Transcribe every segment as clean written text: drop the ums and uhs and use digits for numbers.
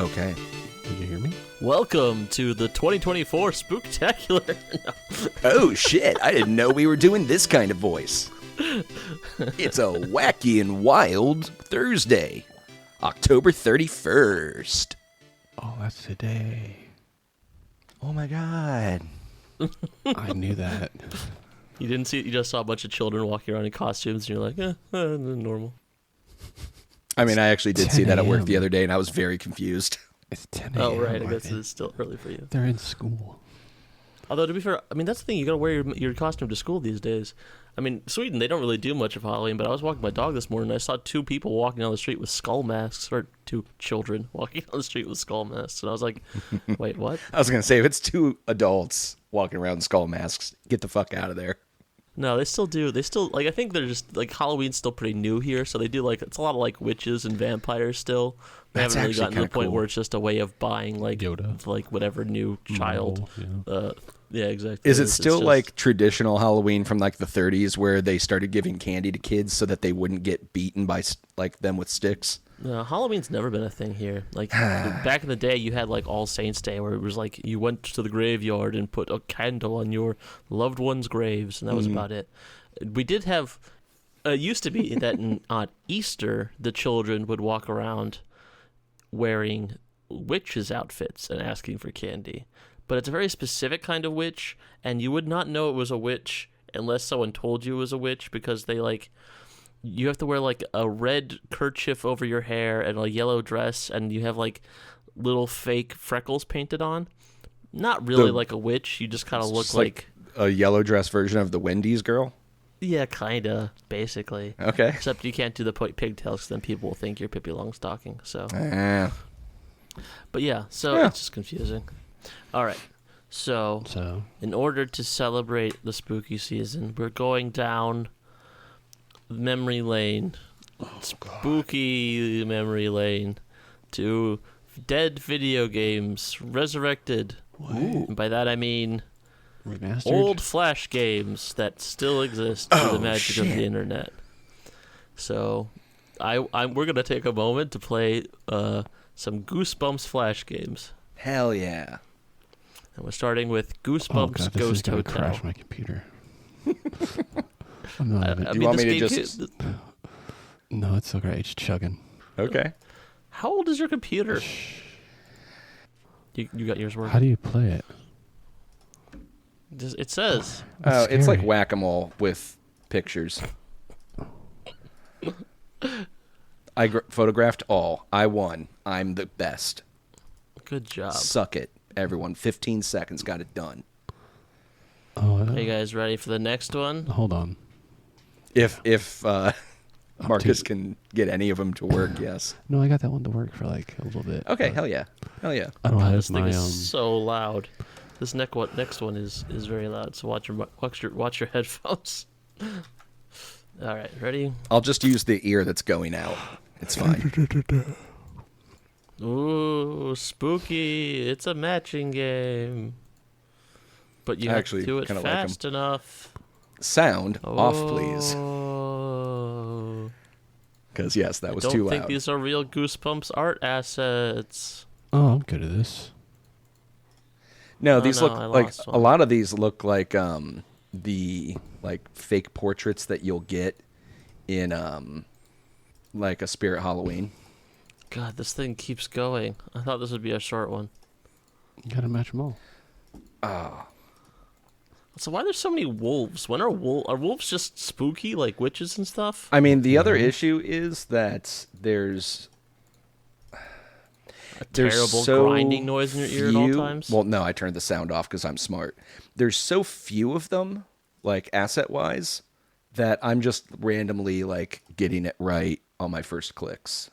Okay. Did you hear me? Welcome to the 2024 Spooktacular. No. Oh, shit. I didn't know we were doing this kind of voice. It's a wacky and wild Thursday, October 31st. Oh, that's today. Oh, my God. I knew that. You didn't see it? You just saw a bunch of children walking around in costumes, and you're like, normal. I mean, I actually did see that at work 10 the other day, and I was very confused. It's 10 a.m. Oh, right. I guess it's still early for you. They're in school. Although, to be fair, I mean, that's the thing. You got to wear your costume to school these days. I mean, Sweden, they don't really do much of Halloween, but I was walking my dog this morning, and I saw two people walking down the street with skull masks, or two children walking down the street with skull masks, and I was like, wait, what? I was going to say, if it's two adults walking around in skull masks, get the fuck out of there. No, they still do. They still, like, I think they're just, like, Halloween's still pretty new here, so they do, like, it's a lot of, like, witches and vampires still. They That's haven't really gotten to the kinda point cool. where it's just a way of buying, like, Yoda. like whatever new child. Marvel, Yeah, exactly. Is it It's still just- like traditional Halloween from like the 30s where they started giving candy to kids so that they wouldn't get beaten by like them with sticks? No, Halloween's never been a thing here. Like, back in the day, you had, like, All Saints Day, where it was, like, you went to the graveyard and put a candle on your loved one's graves, and that was about it. We did have... It used to be that on Easter, the children would walk around wearing witches' outfits and asking for candy. But it's a very specific kind of witch, and you would not know it was a witch unless someone told you it was a witch, because they, like... You have to wear, like, a red kerchief over your hair and a yellow dress, and you have, like, little fake freckles painted on. Not really like a witch. You just kind of look Just like... a yellow dress version of the Wendy's girl? Yeah, kind of, basically. Okay. Except you can't do the pigtails, because then people will think you're Pippi Longstocking, so... But yeah, so it's just confusing. All right. So, in order to celebrate the spooky season, we're going down... memory lane, spooky memory lane, to dead video games resurrected. And by that I mean Remastered? old Flash games that still exist through the magic of the internet. So, we're gonna take a moment to play some Goosebumps Flash games. Hell yeah. And we're starting with Goosebumps Oh, God, this is Ghost gonna Hotel. crash my computer. I'm not even- Do you want this me to game just... No, it's okay. It's chugging. Okay. How old is your computer? You got yours working? How do you play it? It says. Oh, That's it's like scary. whack-a-mole with pictures. I photographed all. I won. I'm the best. Good job. Suck it, everyone. 15 seconds. Got it done. Oh, Are you guys ready for the next one? hold on. If Marcus can get any of them to work, yes. No, I got that one to work for like a little bit. Okay, but hell yeah. Hell yeah. I don't God, have this thing my is so loud. This next one is very loud. So watch your headphones. All right, ready? I'll just use the ear that's going out. It's fine. Ooh, spooky! It's a matching game, but you I have actually to do it kinda like 'em. fast enough. Sound off, please. Oh. Because, yes, that was I too don't think loud. these are real Goosebumps art assets. Oh, I'm good at this. No, Oh, these no, look I like... lost A one. lot of these look like the like fake portraits that you'll get in like a Spirit Halloween. God, this thing keeps going. I thought this would be a short one. You gotta match them all. So why are there so many wolves? When are wolves just spooky, like witches and stuff? I mean, the other issue is that there's Terrible so grinding noise in your ear at all few- times? Well, no, I turned the sound off because I'm smart. There's so few of them, like asset-wise, that I'm just randomly like getting it right on my first clicks.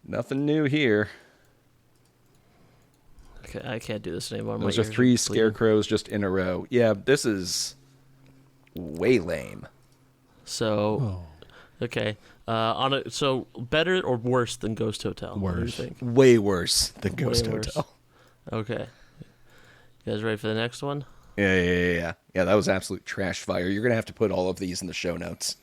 Nothing new here. Okay, I can't do this anymore. My Those are ears 3 bleeding. scarecrows just in a row. Yeah, this is way lame. So, okay. So better or worse than Ghost Hotel? What do you Worse. think? Way worse than Ghost Way worse. Hotel. Okay. You guys ready for the next one? Yeah. Yeah, that was absolute trash fire. You're going to have to put all of these in the show notes.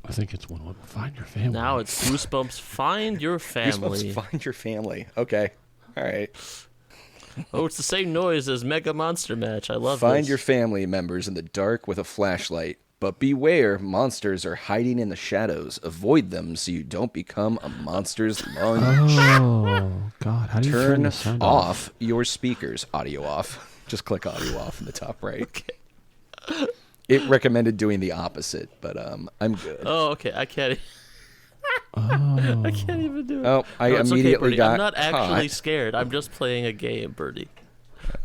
I think it's one. Find your family. Now it's Goosebumps Find Your Family. Goosebumps Find Your Family. Okay. All right. Oh, it's the same noise as Mega Monster Match. I love Find this. your family members in the dark with a flashlight. But beware, monsters are hiding in the shadows. Avoid them so you don't become a monster's lunch. Oh, God. How do you turn the Turn sound off your speakers. Audio off. Just click audio off in the top right. Okay. It recommended doing the opposite, but I'm good. Oh, okay. I can't. Oh. I can't even do it. Oh, I No, it's okay, immediately Birdie. got I'm not actually caught. scared. I'm just playing a game, Birdie.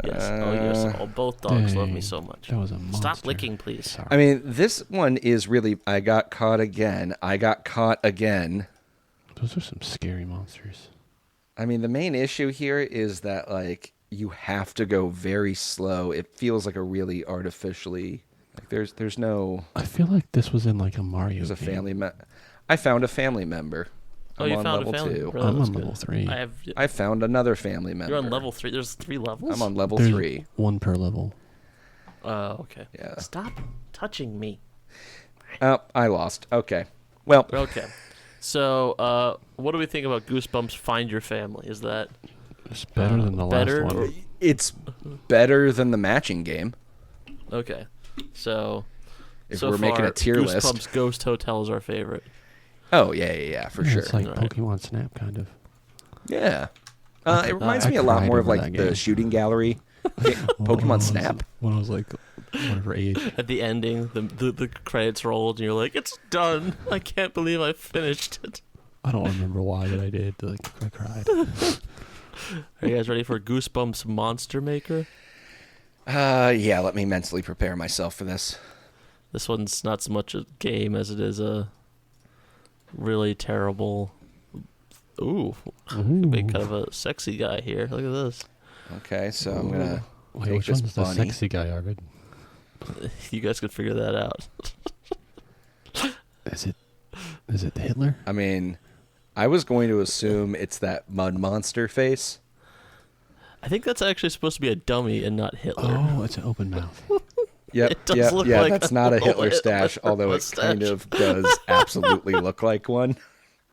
Yes. Oh, yes. Oh, both dogs love me Dang, so much. That was a monster. Stop licking, please. Sorry. I mean, this one is really, I got caught again. I got caught again. Those are some scary monsters. I mean, the main issue here is that, like, you have to go very slow. It feels like a really artificially, like, there's no, I feel like this was in like a Mario there's a game. family I found a family member. Oh, I'm you on found level a family. 2. Really, I'm that's on good. level 3. I found another family member. You're on level 3. There's 3 levels? I'm on level There's 3. one per level. Oh, okay. Yeah. Stop touching me. Oh, I lost. Okay. Well, Okay. So, what do we think about Goosebumps Find Your Family? Is that It's better than the better last or- one. it's better than the matching game. okay? So, If so we're making far, a tier list. Goosebumps Ghost Hotel is our favorite. Oh, yeah, for Yeah, sure. It's like Right. Pokemon Snap, kind of. Yeah. It reminds I me a lot cried more of over like that the game. shooting gallery. Pokemon Snap. When I was like, whatever age. At the ending, the credits rolled, and you're like, "It's done! I can't believe I finished it." I don't remember why, but I did. Like, I cried. Are you guys ready for Goosebumps Monster Maker? Yeah, let me mentally prepare myself for this. This one's not so much a game as it is a really terrible. Ooh, be kind of a sexy guy here. Look at this. Okay, so I'm gonna Wait, take which this one's the bunny. sexy guy, Arvid? You guys could figure that out. Is it Hitler? I mean, I was going to assume it's that mud monster face. I think that's actually supposed to be a dummy and not Hitler. Oh, it's an open mouth. Yep, It does yep, look yeah, like that's a not a little Hitler Hitler stash, although it kind mustache. of does absolutely look like one.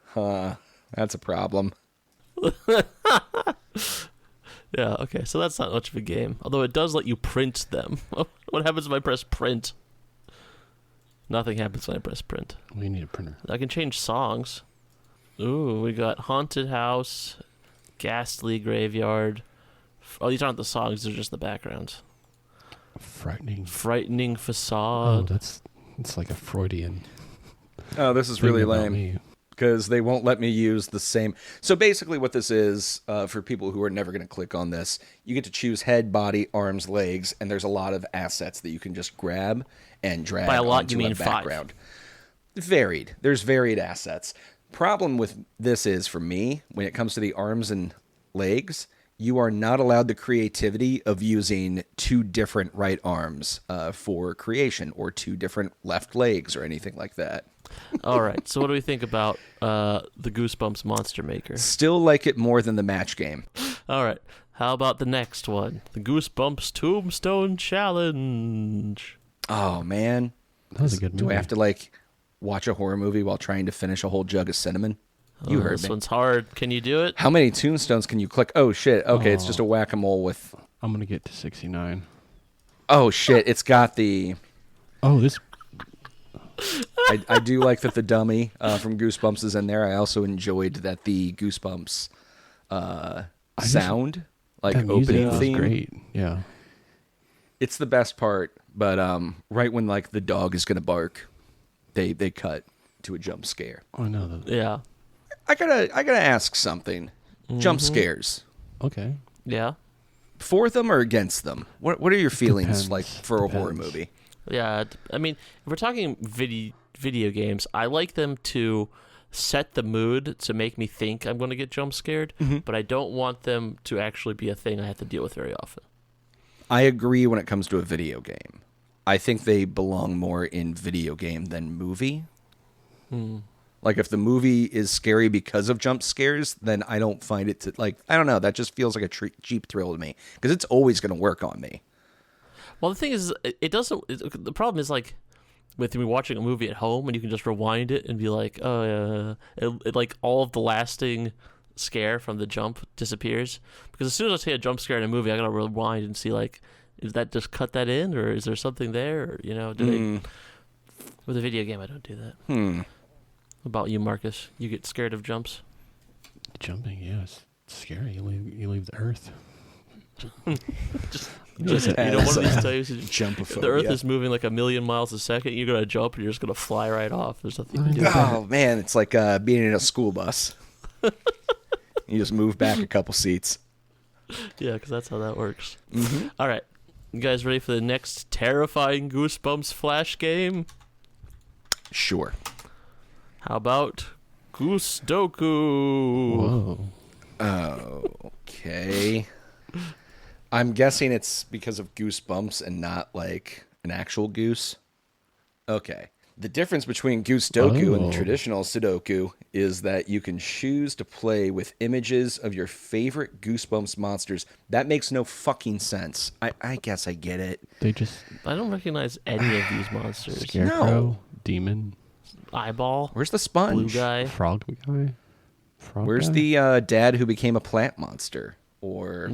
Huh, that's a problem. Yeah, okay, so that's not much of a game. Although it does let you print them. What happens if I press print? Nothing happens when I press print. We need a printer. I can change songs. Ooh, we got Haunted House, Ghastly Graveyard. Oh, these aren't the songs, they're just the backgrounds. Frightening. Frightening Oh, Facade. it's like a Freudian. Oh, this is thing really about lame. me. Because they won't let me use the same. So basically, what this is for people who are never going to click on this, you get to choose head, body, arms, legs, and there's a lot of assets that you can just grab and drag By a lot, onto you mean a 5. background. Varied. There's varied assets. Problem with this is, for me, when it comes to the arms and legs, you are not allowed the creativity of using 2 different right arms for creation, or 2 different left legs, or anything like that. All right, so what do we think about the Goosebumps Monster Maker? Still like it more than the match game. All right, how about the next one? The Goosebumps Tombstone Challenge. Oh, man. That was a good movie. Do I have to, like, watch a horror movie while trying to finish a whole jug of cinnamon? You heard This me. one's hard. Can you do it? How many tombstones can you click? Oh, shit. Okay, it's just a whack-a-mole with... I'm going to get to 69. Oh, shit. It's got the... Oh, this... I do like that the dummy from Goosebumps is in there. I also enjoyed that the Goosebumps sound, like that music opening was theme. great. Yeah. It's the best part, but right when, like, the dog is going to bark, they cut to a jump scare. Oh, I know. That. Yeah. I gotta ask something. Jump scares. Okay. Yeah. For them or against them? What are your feelings Depends. like for a horror Depends. movie? Yeah. I mean, if we're talking video games, I like them to set the mood to make me think I'm going to get jump scared, but I don't want them to actually be a thing I have to deal with very often. I agree when it comes to a video game. I think they belong more in video game than movie. Like, if the movie is scary because of jump scares, then I don't find it to, like, I don't know, that just feels like a cheap thrill to me, because it's always going to work on me. Well, the thing is, it doesn't. The problem is, like, with me watching a movie at home, and you can just rewind it and be like, oh, like all of the lasting scare from the jump disappears. Because as soon as I see a jump scare in a movie, I gotta rewind and see like, is that just cut that in, or is there something there? Or, do they? With a video game, I don't do that. What about you, Marcus? You get scared of jumps? Jumping, yeah, it's scary. You leave the earth. just one of these times Jumpophobia. the Earth is moving like 1,000,000 miles a second. You're gonna jump and you're just gonna fly right off. There's nothing you can do. Oh man, it's like being in a school bus. You just move back a couple seats. Yeah, because that's how that works. Mm-hmm. All right, you guys ready for the next terrifying Goosebumps Flash game? Sure. How about Goose Doku? Whoa. Okay. I'm guessing it's because of Goosebumps and not like an actual goose. Okay. The difference between Goose Doku and the traditional Sudoku is that you can choose to play with images of your favorite Goosebumps monsters. That makes no fucking sense. I guess I get it. They just I don't recognize any of these monsters. scarecrow, No. demon, Eyeball, Where's the sponge? blue guy. frog guy. Where's guy? the dad who became a plant monster? Or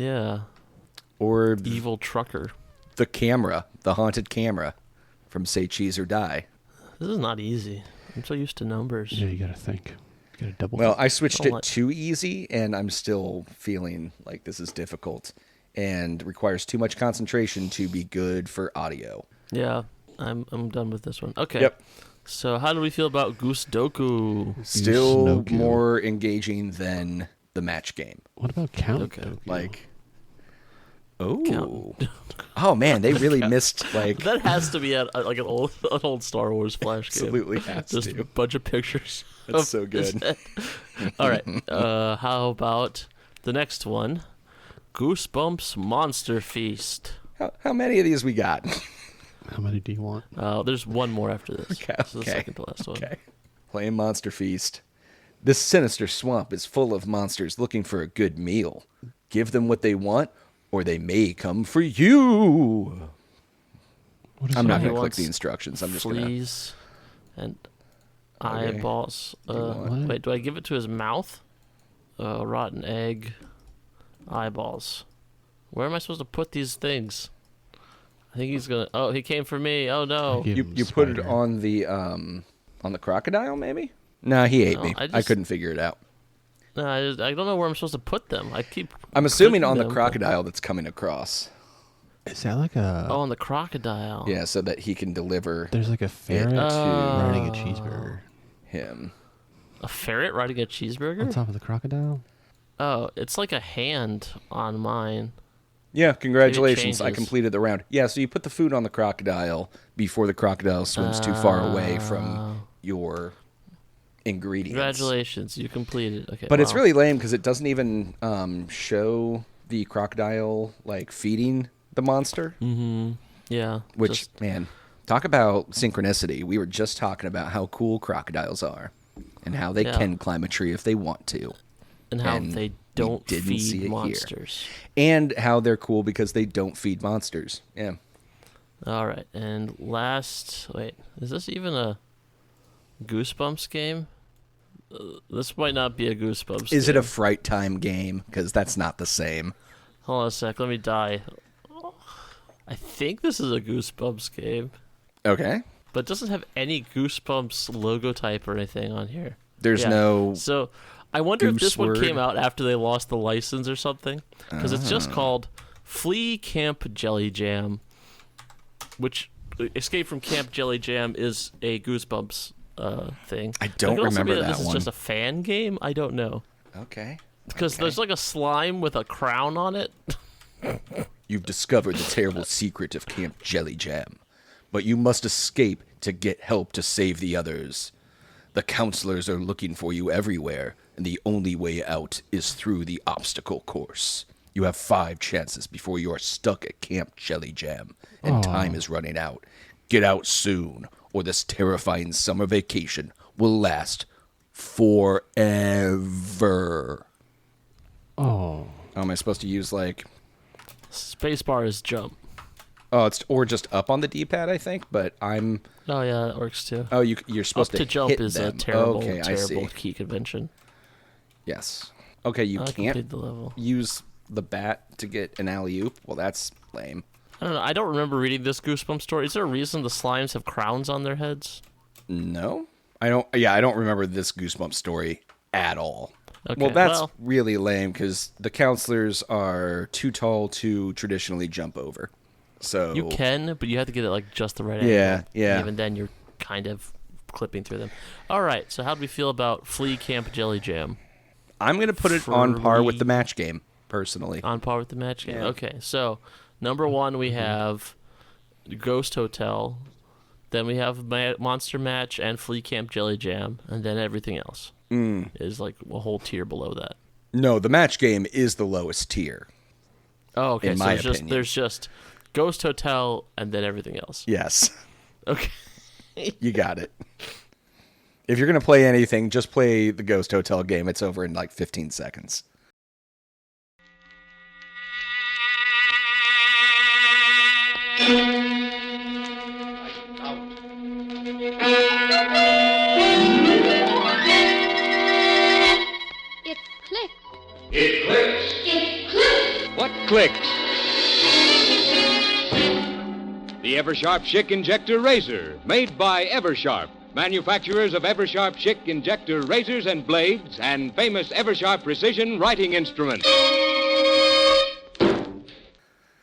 Evil trucker. the camera, the haunted camera from Say Cheese or Die. This is not easy. I'm so used to numbers. Yeah, you gotta think. You gotta double. Well, think. I switched Don't it let- too easy, and I'm still feeling like this is difficult and requires too much concentration to be good for audio. Yeah, I'm done with this one. Okay. Yep. So how do we feel about Goose Doku? Still Snowcube. more engaging than the match game. What about Count? Okay. Doku? Like, Count. oh man, they really missed like That has to be like an old Star Wars Flash game. absolutely has Just a to. bunch of pictures. That's of so his good. head. All right. How about the next one? Goosebumps Monster Feast. How many of these we got? How many do you want? There's one more after this. Okay, This is the okay, second to last one. Okay. Playing Monster Feast. This sinister swamp is full of monsters looking for a good meal. Give them what they want, or they may come for you. What is I'm not that? going to click wants the instructions. I'm just going to. Fleas and Okay. eyeballs. want- Wait, do I give it to his mouth? Rotten egg. Eyeballs. Where am I supposed to put these things? I think he's gonna. Oh, he came for me. Oh no. Give him You put it spider. on the crocodile, maybe? No, he ate No, me. I I just- couldn't figure it out. No, I don't know where I'm supposed to put them. I keep. I'm assuming clicking on the them, but- crocodile that's coming across. Is that like a? Oh, on the crocodile. Yeah, so that he can deliver There's like a ferret to riding a cheeseburger him. A ferret riding a cheeseburger? on top of the crocodile. Oh, it's like a hand on mine. Yeah, congratulations. I changes. completed the round. Yeah, so you put the food on the crocodile before the crocodile swims too far away from your ingredients. Congratulations, you completed. Okay, But it's wow. really lame because it doesn't even show the crocodile like feeding the monster. Yeah. Which, just- man, talk about synchronicity. We were just talking about how cool crocodiles are and how they Yeah. can climb a tree if they want to. and how and they we don't didn't see it feed here. monsters. And how they're cool because they don't feed monsters. Yeah. All right, and last, wait, is this even a Goosebumps game? This might not be a Goosebumps. Is it game. a fright time game? Because that's not the same. Hold on a sec, let me die. I think this is a Goosebumps game, Okay. but it doesn't have any Goosebumps logo type or anything on here. There's Yeah. no. So I wonder if this one Goose came word? out after they lost the license or something, because it's just called Flea Camp Jelly Jam, which Escape from Camp Jelly Jam is a Goosebumps thing. I It don't could also be remember that that this one. is just a fan game. I don't know, Okay. because there's like a slime with a crown on it. You've discovered the terrible secret of Camp Jelly Jam, but you must escape to get help to save the others. The counselors are looking for you everywhere, and the only way out is through the obstacle course. You have 5 chances before you are stuck at Camp Jelly Jam, and time is running out. Get out soon, or this terrifying summer vacation will last forever. Oh, Am I supposed to use, like... Spacebar is jump. Oh, it's or just up on the D-pad, I think. But I'm. Oh yeah, that works too. Oh, you're supposed Up to jump hit is them. a terrible, Okay, I see. terrible key convention. Yes. Okay, you I can't completed the level. use the bat to get an alley-oop. Well, that's lame. I don't know. I don't remember reading this Goosebumps story. Is there a reason the slimes have crowns on their heads? No, I don't. Yeah, I don't remember this Goosebumps story at all. Okay, Well, that's really lame because the counselors are too tall to traditionally jump over. So you can, but you have to get it like just the right Yeah, angle. yeah. Even then, you're kind of clipping through them. All right. So how do we feel about Flea Camp Jelly Jam? I'm gonna put it on par with the match game, personally. On par with the match game. Yeah. Okay. So number one, we have Ghost Hotel. Then we have Monster Match and Flea Camp Jelly Jam, and then everything else is like a whole tier below that. No, the match game is the lowest tier. Oh, okay. In So my there's opinion. there's just Ghost Hotel and then everything else. Yes, Okay. you got it. If you're gonna play anything, just play the Ghost Hotel game. It's over in like 15 seconds. It clicks. It clicks. It clicks. What clicks? The Eversharp Schick Injector Razor, made by Eversharp, manufacturers of Eversharp Schick Injector razors and blades, and famous Eversharp Precision Writing Instrument.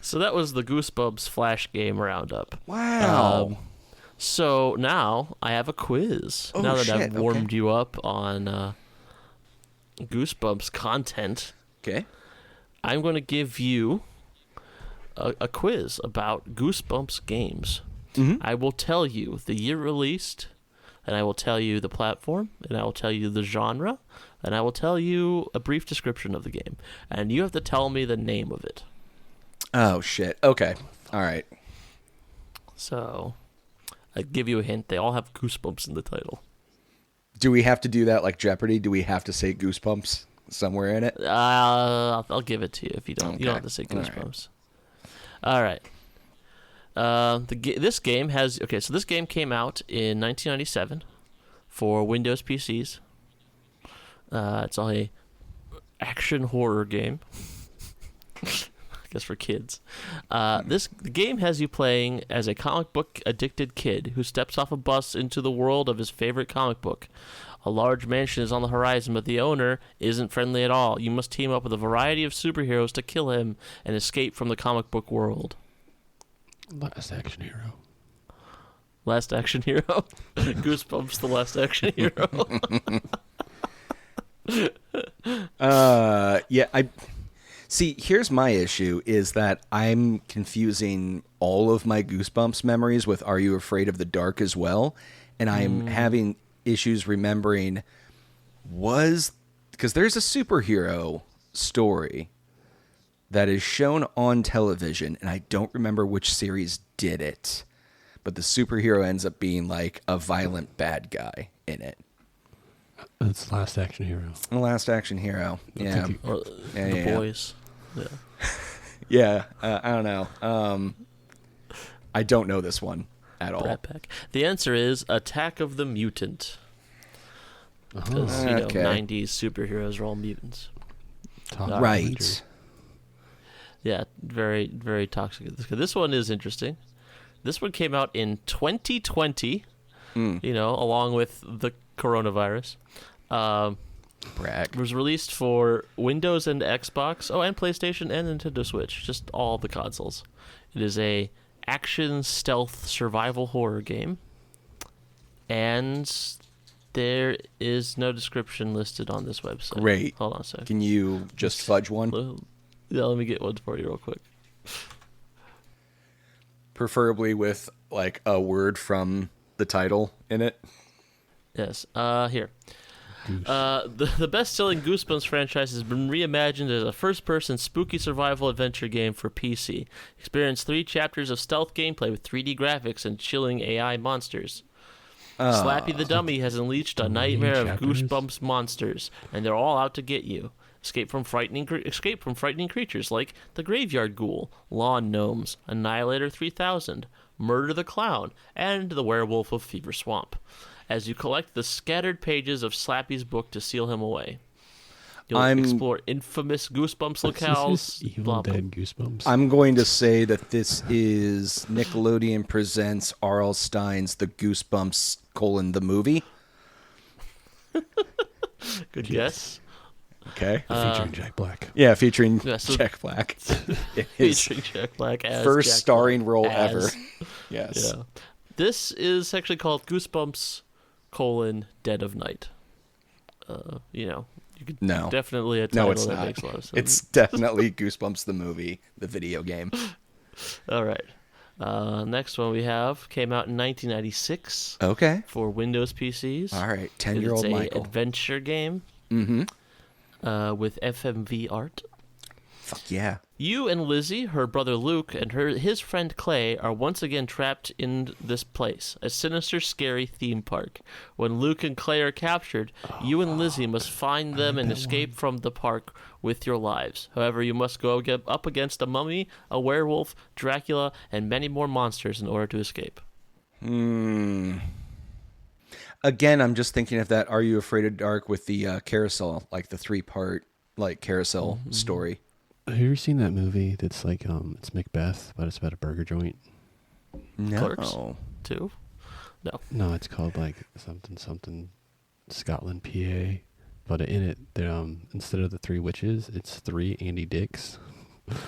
So that was the Goosebumps Flash game roundup. Wow. So now I have a quiz. Oh, now that shit, I've warmed okay. you up on Goosebumps content, Okay. I'm going to give you a quiz about Goosebumps games. Mhm. I will tell you the year released, and I will tell you the platform, and I will tell you the genre, and I will tell you a brief description of the game. And you have to tell me the name of it. Oh shit. Okay. All right. So I give you a hint. They all have Goosebumps in the title. Do we have to do that like Jeopardy? Do we have to say Goosebumps somewhere in it? I'll give it to you if you don't. You don't Okay. have to say All right. Goosebumps. All right. This game has So this game came out in 1997 for Windows PCs. It's a action horror game. I guess for kids. The game has you playing as a comic book addicted kid who steps off a bus into the world of his favorite comic book. A large mansion is on the horizon, but the owner isn't friendly at all. You must team up with a variety of superheroes to kill him and escape from the comic book world. Last Action Hero. Last Action Hero? Goosebumps, the Last Action Hero. Yeah, I see. Here's my issue: is that I'm confusing all of my Goosebumps memories with "Are You Afraid of the Dark" as well, and I'm having issues remembering because there's a superhero story that is shown on television, and I don't remember which series did it, but the superhero ends up being like a violent bad guy in it. It's Last Action Hero. The Last Action Hero. Yeah. think Or Yeah, the yeah. Boys. Yeah. Yeah, I don't know. I don't know this one at all. Brat Pack. The answer is Attack of the Mutant. Oh, Because, Okay. 90s superheroes are all mutants. Toxic Right. Avenger. Yeah, very, very toxic. This one is interesting. This one came out in 2020, along with the coronavirus. Brag. It was released for Windows and Xbox, and PlayStation and Nintendo Switch, just all the consoles. It is a action stealth survival horror game, and there is no description listed on this website. Great. Hold on a second. Can you just fudge one? Yeah, let me get one for you real quick. Preferably with like a word from the title in it. Yes. Here. The best-selling Goosebumps franchise has been reimagined as a first-person spooky survival adventure game for PC. Experience 3 chapters of stealth gameplay with 3D graphics and chilling AI monsters. Slappy the Dummy has unleashed a nightmare of chapters? Goosebumps monsters, and they're all out to get you. Escape from frightening creatures like the Graveyard Ghoul, Lawn Gnomes, Annihilator 3000, Murder the Clown, and the Werewolf of Fever Swamp, as you collect the scattered pages of Slappy's book to seal him away. You'll explore infamous Goosebumps locales. Evil Dead Goosebumps. I'm going to say that this is Nickelodeon presents R.L. Stein's The Goosebumps: the movie. Good guess. Okay. Featuring Jack Black. Yeah, featuring so- Jack Black. His Featuring Jack Black as first Jack starring Black role as- ever. Yes. Yeah. This is actually called Goosebumps: Dead of Night. You could No. definitely a title No, it's that not. makes a lot of sense. It's definitely Goosebumps the movie, the video game. All right. Next one we have came out in 1996 Okay. for Windows PCs. All right. 10-year-old It's Michael. an adventure game Mm-hmm. with FMV art. Fuck yeah. You and Lizzie, her brother Luke, and his friend Clay are once again trapped in this place, a sinister, scary theme park. When Luke and Clay are captured, you and Lizzie must find them and escape from the park with your lives. However, you must go up against a mummy, a werewolf, Dracula, and many more monsters in order to escape. Again, I'm just thinking of that Are You Afraid of Dark with the carousel, like the 3-part carousel story. Have you ever seen that movie that's like, it's Macbeth, but it's about a burger joint? No. Clerks? 2? No. No, it's called like something Scotland, PA. But in it, instead of the 3 witches, it's 3 Andy Dicks.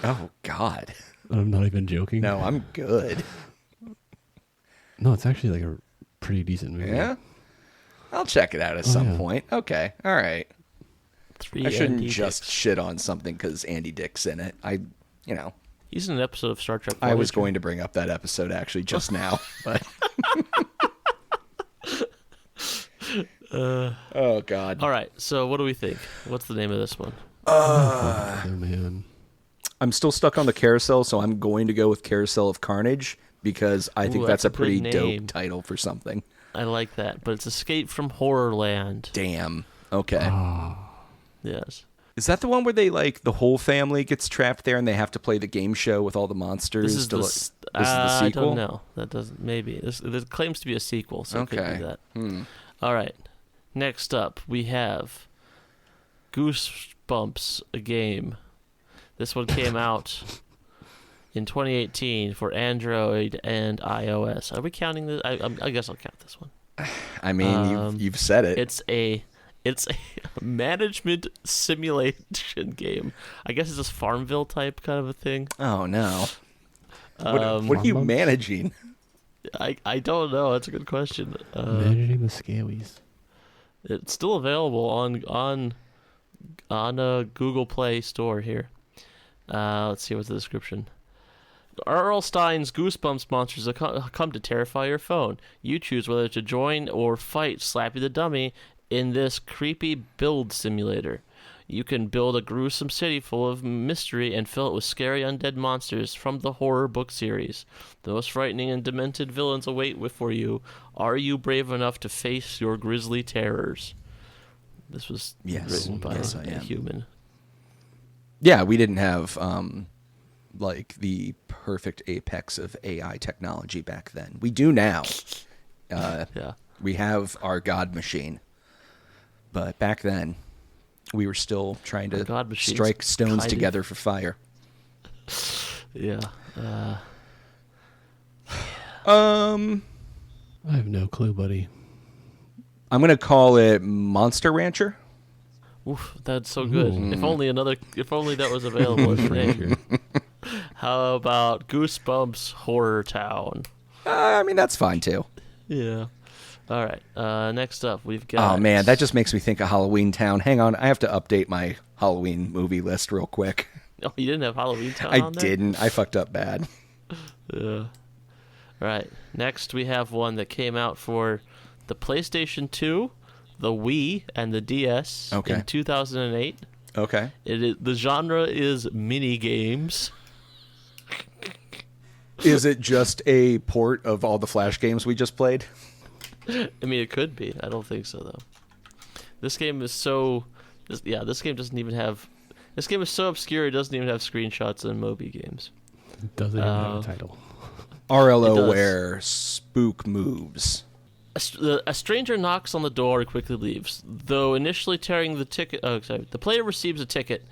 Oh, God. I'm not even joking. No, I'm good. No, it's actually like a pretty decent movie. Yeah? I'll check it out at some point. Okay. All right. 3 I shouldn't Andy just Dicks. shit on something because Andy Dick's in it. He's in an episode of Star Trek I was Voyager. going to bring up that episode actually just now, but oh God. All right, so what do we think? What's the name of this one? Oh, man. I'm still stuck on the carousel, so I'm going to go with Carousel of Carnage because I think Ooh, that's a that's a pretty good dope name. title for something. I like that, but it's Escape from Horrorland. Damn. Okay. Yes. Is that the one where they the whole family gets trapped there and they have to play the game show with all the monsters? This is the this is the sequel? I don't know. That doesn't. Maybe this claims to be a sequel, so it could Okay. be that. All right. Next up, we have Goosebumps, a game. This one came out in 2018 for Android and iOS. Are we counting this? I guess I'll count this one. I mean, you've said it. It's a management simulation game. I guess it's this Farmville type kind of a thing. Oh no. What are you Goosebumps? managing? I don't know. That's a good question. Managing the Scalies. It's still available on a Google Play Store here. Let's see what's the description. R.L. Stein's Goosebumps monsters have come to terrify your phone. You choose whether to join or fight Slappy the Dummy in this creepy build simulator. You can build a gruesome city full of mystery and fill it with scary undead monsters from the horror book series. The most frightening and demented villains await for you. Are you brave enough to face your grisly terrors? This was Yes. written by Yes, I a am. human. Yeah, we didn't have the perfect apex of AI technology back then. We do now. Yeah. We have our God machine. But back then, we were still trying Our to God machine's strike stones kind of- together for fire. Yeah. I have no clue, buddy. I'm going to call it Monster Rancher. Oof, that's so good. If only that was available as a name. How about Goosebumps Horror Town? I mean, that's fine too. Yeah. All right. Next up, we've got. Oh, man, that just makes me think of Halloween Town. Hang on, I have to update my Halloween movie list real quick. Oh, you didn't have Halloween Town I on there? didn't. I fucked up bad. Yeah. All right. Next, we have one that came out for the PlayStation 2, the Wii, and the DS Okay. in 2008. Okay. The genre is mini games. Is it just a port of all the Flash games we just played? I mean, it could be. I don't think so, though. This game is so This game doesn't even have. This game is so obscure it doesn't even have screenshots in Moby games. It doesn't even have a title. RLO where spook moves. A stranger knocks on the door and quickly leaves. Though initially tearing the ticket, the player receives a ticket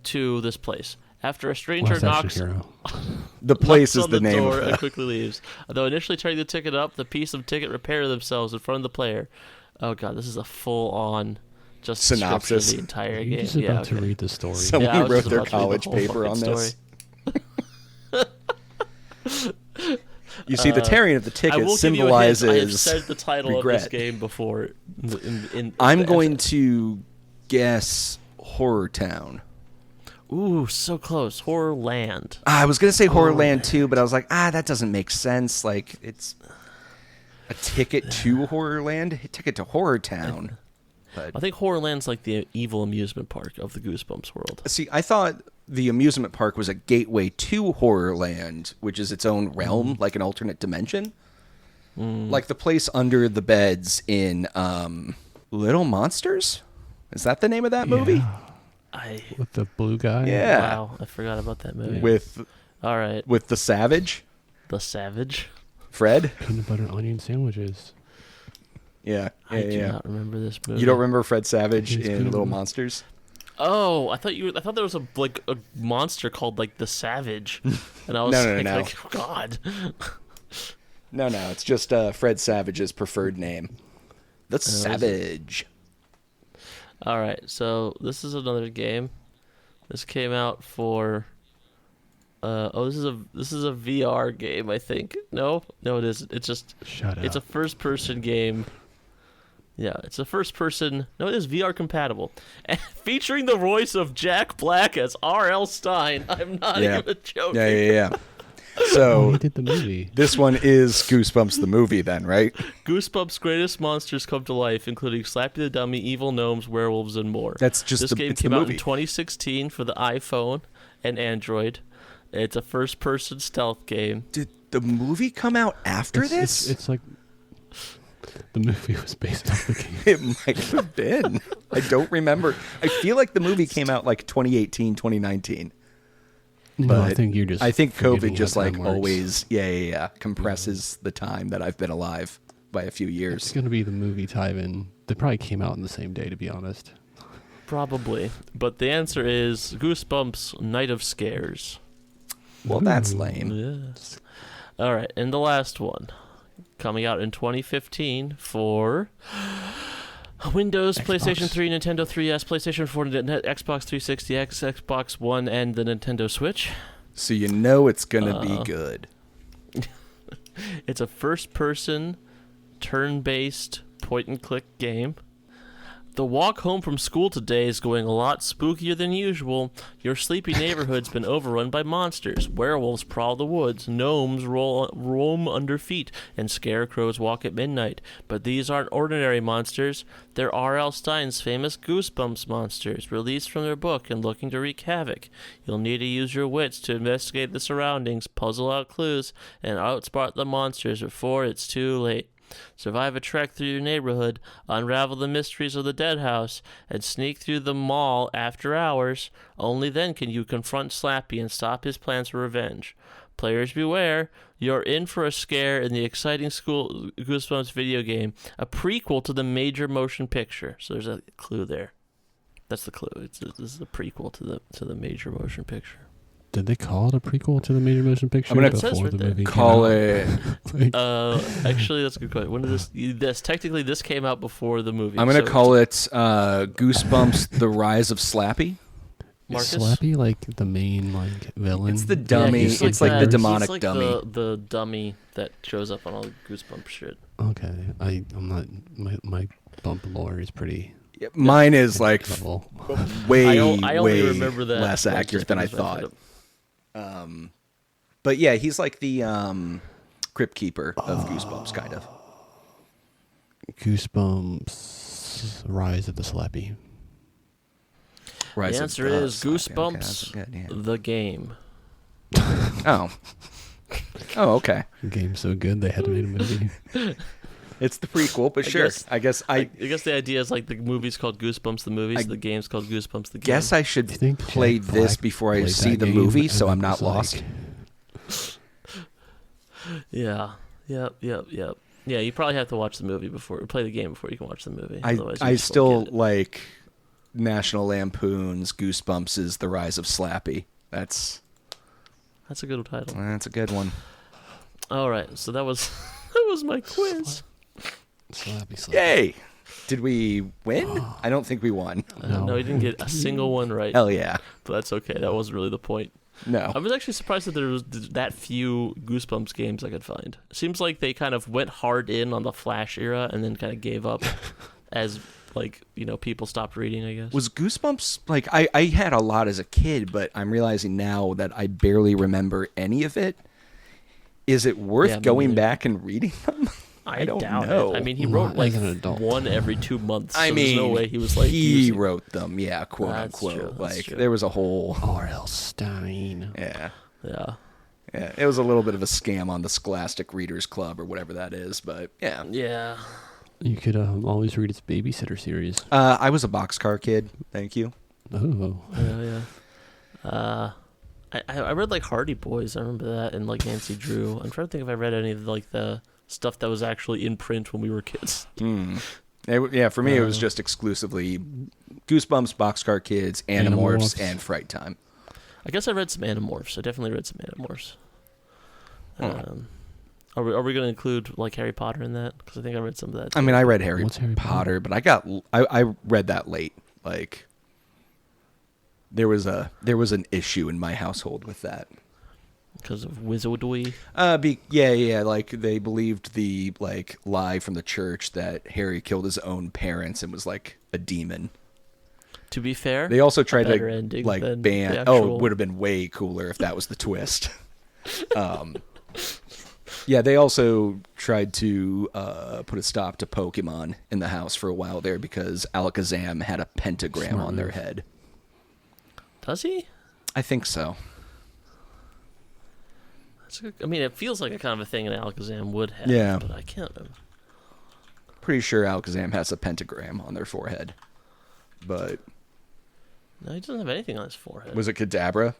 to this place. After a stranger knocks, the place is on the name door of and it. quickly leaves. Though initially tearing the ticket up, the piece of ticket repair themselves in front of the player. Oh god, this is a full-on just synopsis of the entire game. You're just about to read the story. Someone wrote their college paper on this. You see, the tearing of the ticket symbolizes I have said the title regret. of this game before. I'm going to guess Horror Town. Ooh, so close. Horror Land. I was going to say Horror Land too, but I was like, that doesn't make sense. Like, it's a ticket to Horror Land, a ticket to Horror Town. But I think Horror Land's like the evil amusement park of the Goosebumps world. see, I thought the amusement park was a gateway to Horror Land, which is its own realm, like an alternate dimension. Like the place under the beds in Little Monsters? Is that the name of that movie? With the blue guy? Yeah. Wow, I forgot about that movie. All right. With the Savage? The Savage? Fred? Peanut butter and onion sandwiches. Yeah. I do not remember this movie. You don't remember Fred Savage He's in good. Little Monsters? Oh, I thought there was a monster called like the Savage, and I was No. like, oh, God. No, it's just Fred Savage's preferred name. The Savage. All right, so this is another game. This came out for. This is a VR game, I think. No, it isn't. It's just. Shut up. It's a first-person game. Yeah, it's a first-person. No, it is VR compatible, and featuring the voice of Jack Black as R.L. Stein. I'm not even joking. Yeah. So he did the movie. this one is Goosebumps the movie, then, right? Goosebumps' greatest monsters come to life, including Slappy the Dummy, evil gnomes, werewolves, and more. That's just this game came out in 2016 for the iPhone and Android. It's a first-person stealth game. Did the movie come out after this? It's like the movie was based off the game. It might have been. I don't remember. I feel like the movie came out like 2018, 2019. No, I think you're just. I think forgetting COVID just how like time works. always, compresses the time that I've been alive by a few It's years. gonna be the movie tie-in. They probably came out on the same day, to be honest. Probably. But the answer is Goosebumps Night of Scares. Well, that's lame. Yes. All right, and the last one. Coming out in 2015 for Windows, Xbox. PlayStation 3, Nintendo 3DS, PlayStation 4, Xbox 360, Xbox One, and the Nintendo Switch. So you know it's gonna be good. It's a first-person, turn-based, point-and-click game. The walk home from school today is going a lot spookier than usual. Your sleepy neighborhood's been overrun by monsters. Werewolves prowl the woods, gnomes roam under feet, and scarecrows walk at midnight. But these aren't ordinary monsters. They're R.L. Stein's famous Goosebumps monsters, released from their book and looking to wreak havoc. You'll need to use your wits to investigate the surroundings, puzzle out clues, and outspot the monsters before it's too late. Survive a trek through your neighborhood, unravel the mysteries of the dead house, and sneak through the mall after hours. Only then can you confront Slappy and stop his plans for revenge. Players beware, you're in for a scare in the exciting school Goosebumps video game, a prequel to the major motion picture. So there's a clue there. That's the clue. This is a prequel to the major motion picture. Did they call it a prequel to the major motion picture? I'm gonna before right the there. movie Call came out? it. Like, Actually, that's a good question. When did this? Technically, this came out before the movie. I'm gonna so call it Goosebumps: The Rise of Slappy. Marcus? Is Slappy like the main like villain? It's the dummy. he's It's like the that- demonic he's like dummy. The dummy that shows up on all the Goosebumps shit. Okay, I'm not. My bump lore is pretty Mine is like level. way, I only way remember that less like, accurate just than I because I've thought. heard it. But yeah, he's like the crypt keeper of Goosebumps, kind of. Goosebumps: Rise of the Slappy. Rise The of answer the is Slappy. Okay, Goosebumps, that's good, yeah. the game. Oh. Oh, okay. The game's so good they had to make a movie. It's the prequel, but sure. I guess I guess the idea is like the movie's called Goosebumps the movie, so the game's called Goosebumps the game. Guess I should Do you think play Jack this Black before I played see that the game movie, and so then I'm not was like- lost. Yeah. Yep. Yeah, you probably have to watch the movie before, or play the game before you can watch the movie. Otherwise you I just still won't get it. like National Lampoon's Goosebumps is The Rise of Slappy. That's That's a good title. a good one. All right, so that was that was my quiz. Slappy. Yay! Did we win? I don't think we won. No, you didn't get a single one right, Hell yeah. but that's okay. That wasn't really the point. No. I was actually surprised that there was that few Goosebumps games I could find. It seems like they kind of went hard in on the Flash era and then kind of gave up as, like, you know, people stopped reading, I guess. Was Goosebumps, like, I had a lot as a kid, but I'm realizing now that I barely remember any of it. Is it worth Yeah, me going neither. back and reading them? I don't doubt know. it. I mean, he Not wrote, like, as an adult. one every 2 months. So I mean, there's no way he was, like, he using- wrote them, yeah, quote That's unquote. true, that's Like, true. there was a whole, R.L. Stein. yeah. Yeah. Yeah, it was a little bit of a scam on the Scholastic Readers Club or whatever that is, but yeah. Yeah. You could always read its Babysitter series. I was a boxcar kid. Thank you. Oh. Yeah. I read, like, Hardy Boys. I remember that, and, like, Nancy Drew. I'm trying to think if I read any of, like, the stuff that was actually in print when we were kids. Yeah, for me, it was just exclusively Goosebumps, Boxcar Kids, Animorphs, and Fright Time. I guess I read some Animorphs. I definitely read some Animorphs. Are we going to include, like, Harry Potter in that? Because I think I read some of that. I mean, I read Harry What's Harry Potter, but I read that late. Like, there was an issue in my household with that. Because of wizardry. Yeah. Like, they believed the, like, lie from the church that Harry killed his own parents and was, like, a demon. To be fair, They also tried better to, ending like, than ban. the Oh, actual- it would have been way cooler if that was the twist. Yeah, they also tried to put a stop to Pokemon in the house for a while there because Alakazam had a pentagram Smart on their move. head. Does he? I think so. I mean, it feels like a kind of a thing an Alakazam would have. Yeah. But I can't remember. Pretty sure Alakazam has a pentagram on their forehead. But No, he doesn't have anything on his forehead. was it Kadabra?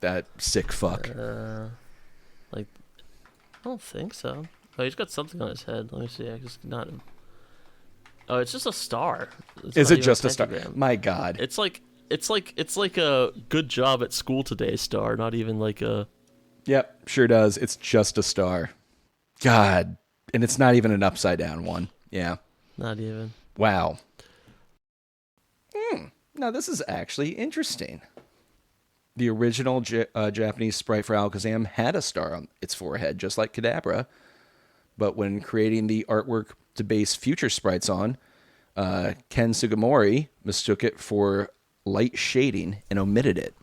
That sick fuck. Like, I don't think so. Oh, he's got something on his head. Let me see. I just not. Oh, it's just a star. It's Is not it even just a star? pentagram. My God. It's like a good job at school today star, not even like a. Yep, sure does. It's just a star. God. And it's not even an upside down one. Yeah. Not even. Wow. Now, this is actually interesting. The original Japanese sprite for Alakazam had a star on its forehead, just like Kadabra. But when creating the artwork to base future sprites on, Ken Sugimori mistook it for light shading and omitted it.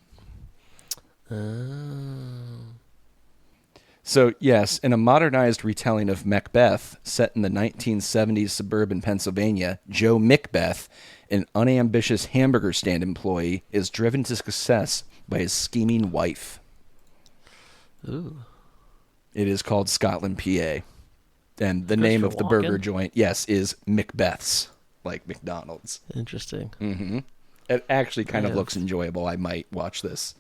So, yes, in a modernized retelling of Macbeth, set in the 1970s suburban Pennsylvania, Joe Macbeth, an unambitious hamburger stand employee, is driven to success by his scheming wife. Ooh. It is called Scotland, PA. And the Christopher name of the burger Walken? joint, yes, is Macbeth's, like McDonald's. Interesting. It actually kind of Yeah. looks enjoyable. I might watch this.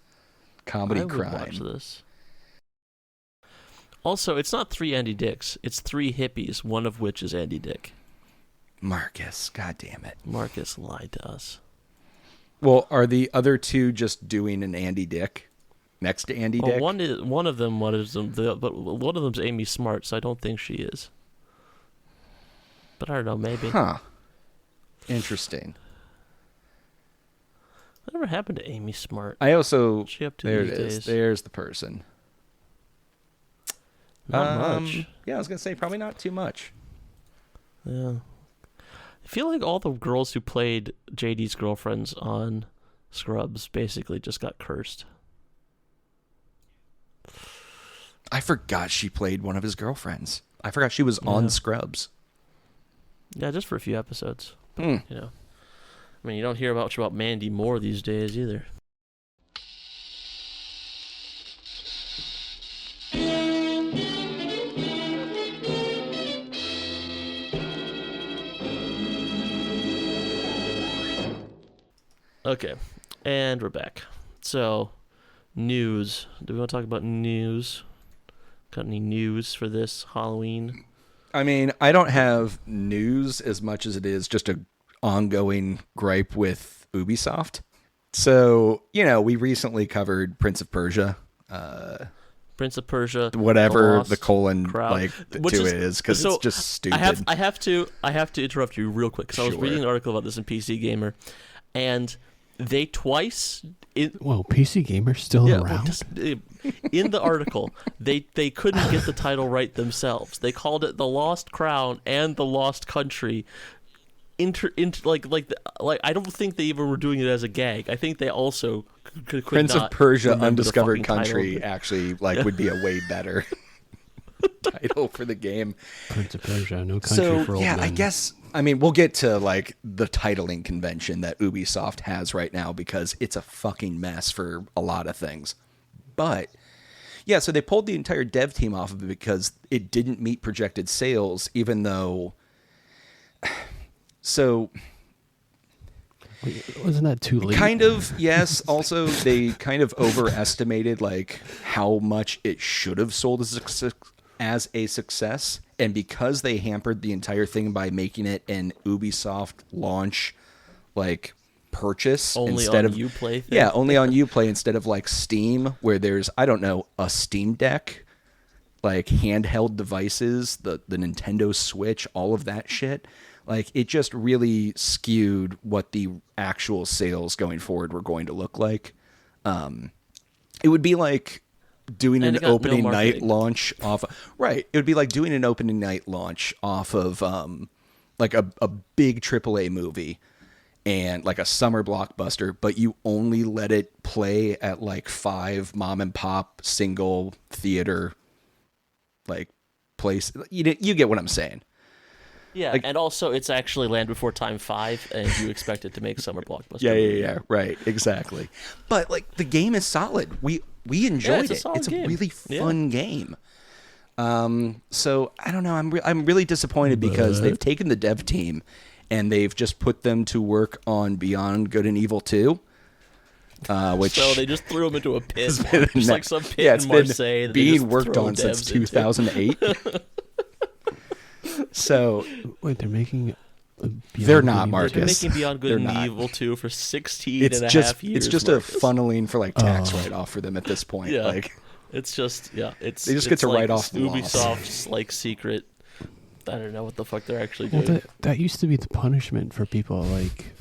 Comedy I would crime. watch this. Also, it's not 3 Andy Dicks. It's 3 hippies, one of which is Andy Dick. Marcus, god damn it. Marcus lied to us. Well, are the other two just doing an Andy Dick next to Andy Well, Dick? one of them but one of them's Amy Smart, so I don't think she is. But I don't know, maybe. Huh. Interesting. Whatever happened to Amy Smart? I also What's she up to there these it is. days? There's the person. Not much. Yeah, I was gonna say probably not too much. Yeah. I feel like all the girls who played JD's girlfriends on Scrubs basically just got cursed. I forgot she played one of his girlfriends. I forgot she was on Yeah. Scrubs. Yeah, just for a few episodes. Hmm. You know. I mean, you don't hear much about Mandy Moore these days either. Okay, and we're back. So, news. Do we want to talk about news? Got any news for this Halloween? I mean, I don't have news as much as it is just a ongoing gripe with Ubisoft. So, we recently covered Prince of Persia. Prince of Persia, whatever Lost the colon Crowd, to it is, because it's just stupid. I have to interrupt you real quick because I was reading an article about this in PC Gamer, and they twice. Whoa, PC Gamer's still around? In the article, they couldn't get the title right themselves. They called it The Lost Crown and The Lost Country. I don't think they even were doing it as a gag. I think they also could Prince not of Persia remember the Undiscovered fucking Country title. actually would be a way better title for the game. Prince of Persia, no country for old men. I guess we'll get to the titling convention that Ubisoft has right now because it's a fucking mess for a lot of things. But yeah, so they pulled the entire dev team off of it because it didn't meet projected sales, even though. So. Wasn't that too late? Kind of, yes. Also, they kind of overestimated how much it should have sold as a success, and because they hampered the entire thing by making it an Ubisoft launch purchase Only instead on of Uplay thing? Yeah, only on Uplay instead of Steam, where there's a Steam Deck, handheld devices, the Nintendo Switch, all of that shit. It just really skewed what the actual sales going forward were going to look like. It would be like doing an opening night launch off. Right. It would be like doing an opening night launch off of a big AAA movie and a summer blockbuster, but you only let it play at 5 mom and pop single theater place. You get what I'm saying. Yeah, and also it's actually Land Before Time 5, and you expect it to make summer blockbuster. Yeah, right, exactly. But the game is solid. We enjoyed it. It's a really fun game. So I don't know. I'm really disappointed because they've taken the dev team and they've just put them to work on Beyond Good and Evil 2. Which so they just threw them into a pit, just some pit it's in Marseille. Been being worked on since 2008. So wait, they're making. They're not, Marcus. They're making Beyond Good and Evil 2 for 16 it's and a just, half years. It's just Marcus. a funneling for tax write-off for them at this point. Yeah. It's just it's they just get to write off the Ubisoft's secret. I don't know what the fuck they're actually doing. Well, that used to be the punishment for people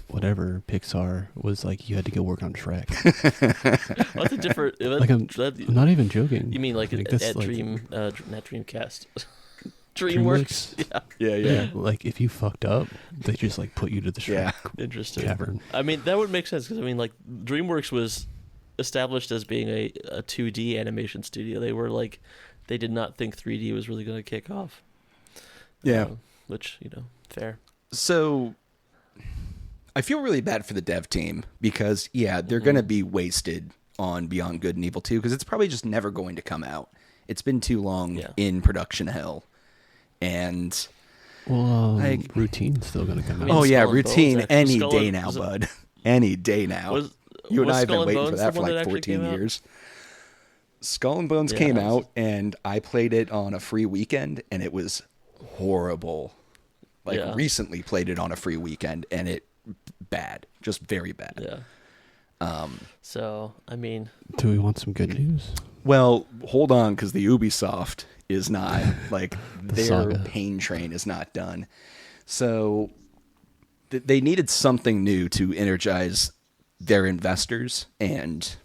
whatever Pixar was you had to go work on Shrek. That's a different. I'm not even joking. You mean at Dream, not Dreamcast. DreamWorks. Yeah. If you fucked up, they just put you to the Shrek Interesting. cavern. I mean, that would make sense because DreamWorks was established as being a 2D animation studio. They were they did not think 3D was really going to kick off. Yeah. Which, fair. So I feel really bad for the dev team because, they're going to be wasted on Beyond Good and Evil 2 because it's probably just never going to come out. It's been too long in production hell. And Routine's still going to come out. Routine any day now, bud. Any day now. You and I have been waiting for that for 14 years. Skull and Bones came out, and I played it on a free weekend, and it was horrible. Recently played it on a free weekend, and it bad. Just very bad. Yeah. So, I mean... Do we want some good news? Well, hold on, because the Ubisoft is not, their saga. pain train is not done. So, they needed something new to energize their investors and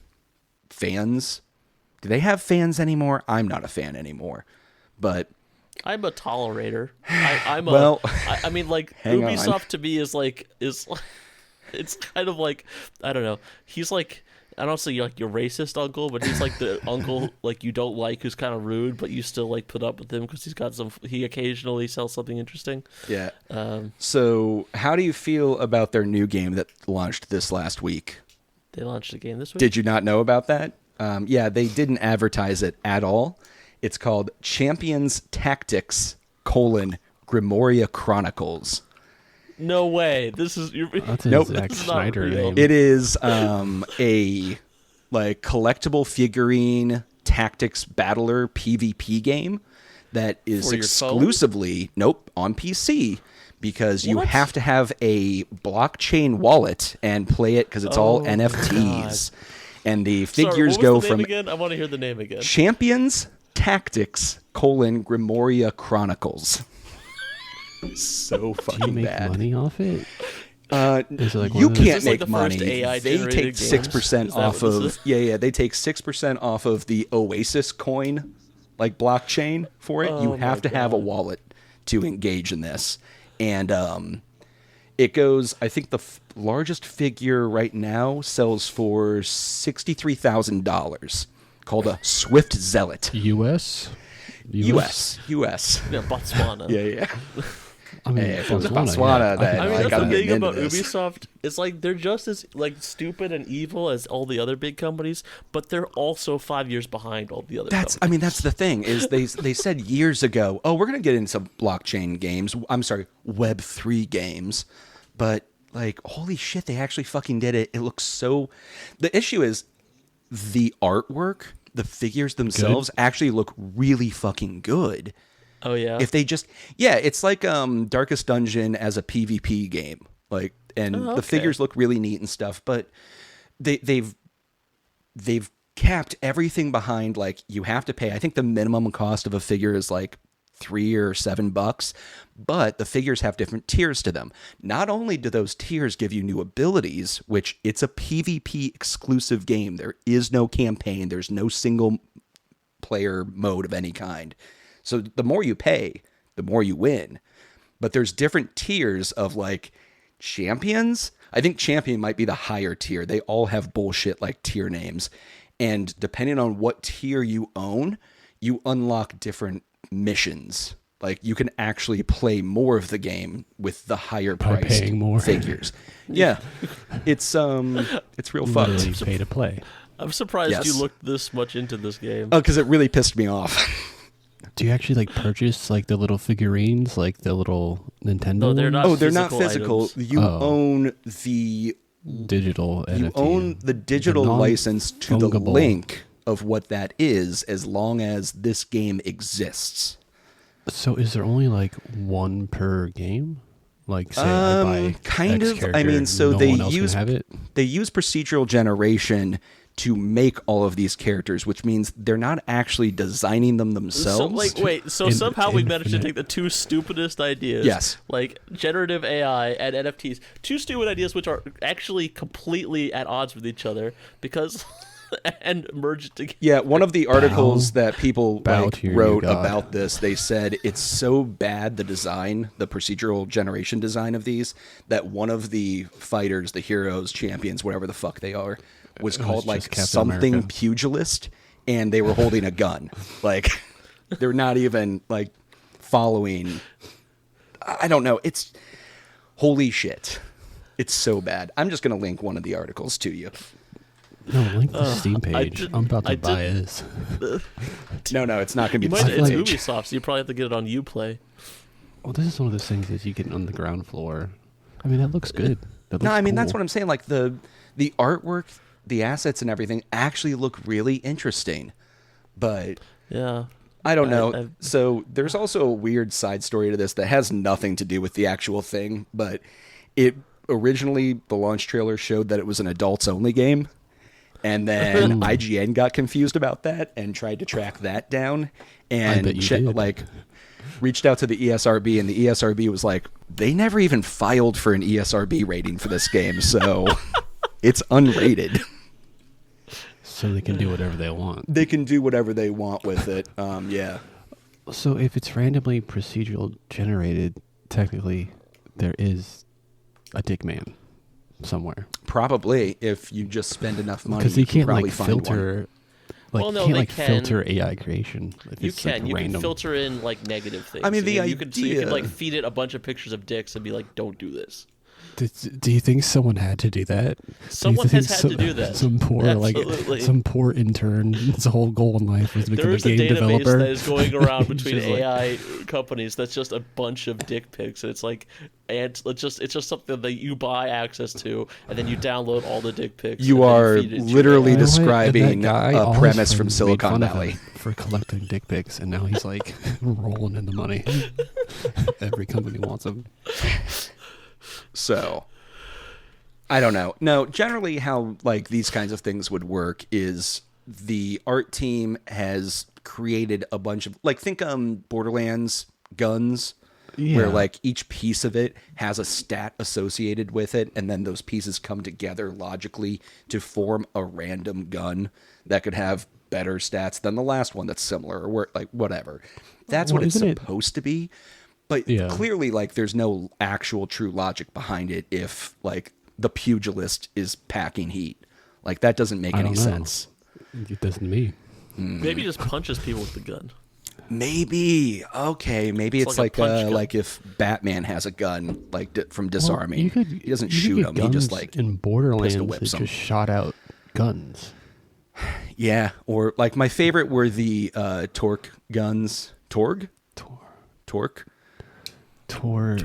fans. Do they have fans anymore? I'm not a fan anymore. But... I'm a tolerator. I'm a... Well... I mean, Ubisoft to me is it's kind of I don't know. He's I don't say your racist uncle, but he's the uncle you don't like who's kind of rude, but you still put up with him because he occasionally sells something interesting. Yeah. So how do you feel about their new game that launched this last week? They launched a game this week? Did you not know about that? They didn't advertise it at all. It's called Champions Tactics: Grimoria Chronicles. No way. This is That's a Nope. Zack This is not Snyder real. name. It is a like collectible figurine tactics battler PvP game that is For your phone? exclusively on PC because you What? have to have a blockchain wallet and play it because it's all NFTs. And the figures Sorry, go what was the from name again? I want to hear the name again. Champions Tactics Grimoria Chronicles. So Do you fucking make bad. money off it? Is it like You one of those- can't Is this like make the money. first AI They generated take games? 6% Is that off what of this is? yeah. They take 6% off of the Oasis coin, like blockchain for it. You Oh have my to have a God. wallet to engage in this, and it goes. I think the largest figure right now sells for $63,000, called a Swift Zealot. U.S. U.S. Yeah, Botswana. Yeah. I mean, Hey, if it was Botswana, Botswana, then I mean, like, that's I'm the getting thing into about this. Ubisoft. It's like they're just as like stupid and evil as all the other big companies, but they're also 5 years behind all the other. That's companies. that's the thing is they said years ago, oh, we're gonna get into blockchain games. I'm sorry, Web3 games, but like, holy shit, they actually fucking did it. It looks so. The issue is the artwork, the figures themselves actually look really fucking good. Oh yeah. If they just it's like Darkest Dungeon as a PvP game, like, and Oh, the okay. figures look really neat and stuff, but they've capped everything behind, like, you have to pay. I think the minimum cost of a figure is like $3 or $7, but the figures have different tiers to them. Not only do those tiers give you new abilities, which it's a PvP exclusive game. There is no campaign. There's no single player mode of any kind. So the more you pay, the more you win. But there's different tiers of like champions. I think champion might be the higher tier. They all have bullshit like tier names. And depending on what tier you own, you unlock different missions. Like, you can actually play more of the game with the higher By priced paying more. figures. Yeah. It's real Literally fucked. pay to play. I'm surprised Yes. you looked this much into this game. Oh, because it really pissed me off. Do you actually like purchase like the little figurines, like the little Nintendo? No, they're not. Oh, they're not physical physical. items. You Oh. own the digital. you NFT. own the digital non- license to the fungible. link of what that is, as long as this game exists. So is there only like one per game? Like, say I buy Kind X of. I character, mean, so no they one else use can have it. they use procedural generation to make all of these characters, which means they're not actually designing them themselves. So, like, wait. So In- somehow we managed to infinite. take the two stupidest ideas. Yes. Like generative AI and NFTs. Two stupid ideas which are actually completely at odds with each other because and merged together. Yeah, one of the articles that people Bow like to your wrote God. about this, they said it's so bad, the design, the procedural generation design of these, that one of the fighters, the heroes, champions, whatever the fuck they are, was was called like just Captain something America. pugilist, and they were holding a gun. Like, they're not even like following. I don't know. It's holy shit. It's so bad. I'm just gonna link one of the articles to you. No, link the Steam page. didn't- I'm about to I buy didn't- this. No, it's not gonna be You the might, same it's like- page. Ubisoft, so you probably have to get it on Uplay. Well, this is one of those things that you get on the ground floor. I mean, that looks good. That No, looks I mean, that's cool. what I'm saying. Like, the artwork, the assets and everything actually look really interesting. But Yeah. I don't know. I- So there's also a weird side story to this that has nothing to do with the actual thing, but it originally, the launch trailer showed that it was an adults only game. And then IGN got confused about that and tried to track that down and bet you did. like reached out to the ESRB, and the ESRB was like, they never even filed for an ESRB rating for this game, so it's unrated. So they can do whatever they want. They can do whatever they want with it. Yeah. So if it's randomly procedural generated, technically there is a dick man somewhere. Probably, if you just spend enough money, Because you can can't probably like find one. filter. Like, Well, no, you can't they like can. filter AI creation. If You it's, like, can. You random. can filter in like negative things. I mean, the you could, so you idea- could like feed it a bunch of pictures of dicks and be like, "Don't do this." Do you think someone had to do that? Someone has had to do that. Some poor Absolutely. some poor intern. His whole goal in life was to become There a is a game database developer. that is going around between Just like- AI companies that's just a bunch of dick pics. And it's like, and it's just something that you buy access to, and then you download all the dick pics. You and then are feed it into your literally AI. You know what? describing And that guy, all a his premise from friends made Silicon fun of him Valley. for collecting dick pics, and now he's like rolling in the money. Every company wants him. So, I don't know. No, generally how like these kinds of things would work is the art team has created a bunch of like think Borderlands guns where Yeah. like each piece of it has a stat associated with it, and then those pieces come together logically to form a random gun that could have better stats than the last one that's similar, or like whatever. That's what Well, it's isn't it- supposed to be. But Yeah. clearly, like, there's no actual true logic behind it if, like, the pugilist is packing heat. Like, that doesn't make I any don't know. sense. It doesn't to me. Maybe he just punches people with the gun. Maybe. Okay, maybe it's like a punch gun. like if Batman has a gun, like, from disarming. Well, you could, he doesn't you could shoot get him. He just, guns like, in Borderlands that whips 'em. just shot out guns. yeah. Or, like, my favorite were the Torque guns. Torque? Torque?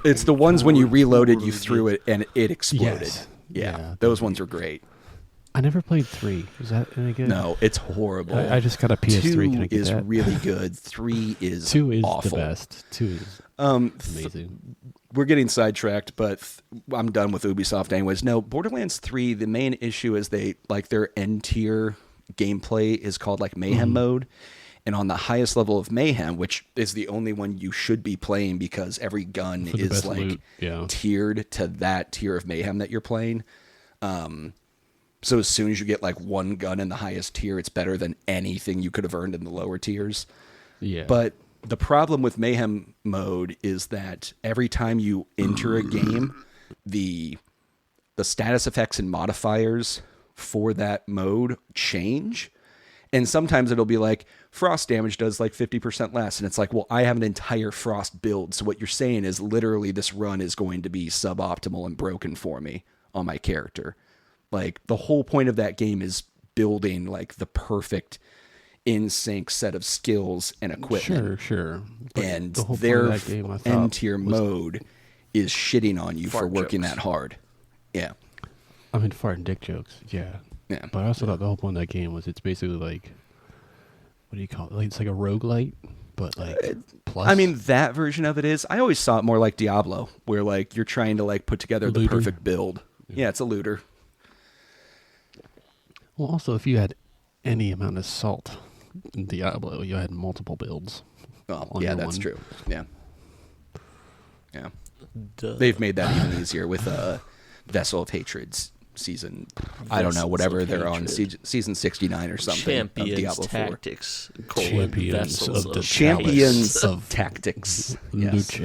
It's the ones when you reloaded, you threw it and it exploded. Yes. Yeah, Yeah, those ones are great. I never played 3. Is that any good? No, it's horrible. I just got a PS3. Can I 2 get is that? really good. 3 is 2 is awful. the best. 2 is Th- amazing. we're getting sidetracked, but I'm done with Ubisoft anyways. No, Borderlands 3, the main issue is they like their end tier gameplay is called like Mayhem mode. And on the highest level of Mayhem, which is the only one you should be playing because every gun For the is best like loot, yeah. tiered to that tier of Mayhem that you're playing. So as soon as you get like one gun in the highest tier, it's better than anything you could have earned in the lower tiers. Yeah. But the problem with Mayhem mode is that every time you enter a game, the status effects and modifiers for that mode change. And sometimes it'll be like frost damage does like 50% less. And it's like, well, I have an entire frost build. So what you're saying is literally this run is going to be suboptimal and broken for me on my character. Like the whole point of that game is building like the perfect in sync set of skills and equipment. Sure. But And the whole point their of that game, I thought, end tier was- mode is shitting on you for Fart working jokes. that hard. Yeah. I mean, fart and dick jokes. Yeah. Yeah. But I also thought the whole point of that game was it's basically like, what do you call it? Like, it's like a roguelite, but like plus. I mean, that version of it is. I always saw it more like Diablo, where like you're trying to like put together the Looter. perfect build. Yeah, it's a looter. Well, also, if you had any amount of salt in Diablo, you had multiple builds. Oh, on yeah, your that's one. true. Yeah. Yeah. Duh. They've made that even easier with Vessel of Hatred's season. I don't know, Vessels whatever of they're on, Hatred. season 69 or something of Champions Diablo 4. Tactics. Champions Vessels of the Champions Chalice of Tactics. Yes.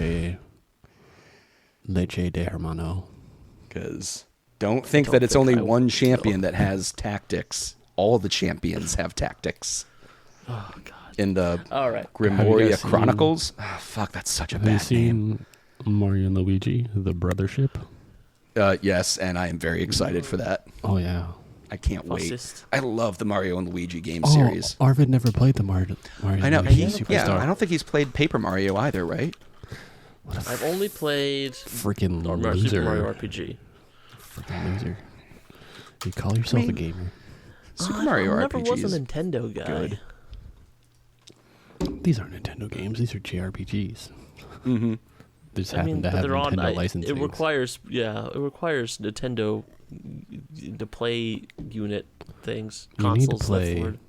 Leche de Hermano. Because don't think Don't that it's think only I one will. champion that has tactics. All the champions have tactics. Oh God. In the All right. Have you Grimoria guys seen- Chronicles. Oh, fuck, that's such a Have you bad name. seen Mario and Luigi, the brothership? Yes, and I am very excited for that. Oh, yeah. I can't wait. Fascist. I love the Mario and Luigi game Oh, series. Arvid never played the Mario I know. and He, Luigi yeah, Superstar. I don't think he's played Paper Mario either, right? I've only played Freaking Super loser. Mario RPG. Freaking loser. You call yourself a mean- gamer. Super Mario I never RPG was is a Nintendo guy. good. These aren't Nintendo games. These are JRPGs. Mm-hmm. They just I happen mean, to but have they're on. Nintendo licensing. It requires Nintendo to play unit things. You need to Consoles. play- That's the word.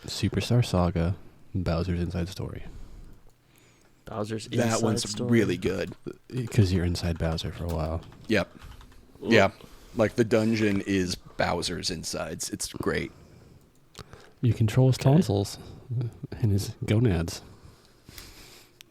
Superstar Saga, Bowser's Inside Story. Bowser's That Inside one's Story. really good. Because you're inside Bowser for a while. Yep. Ooh. Yeah. Like the dungeon is Bowser's insides. It's great. You control his tonsils and his gonads.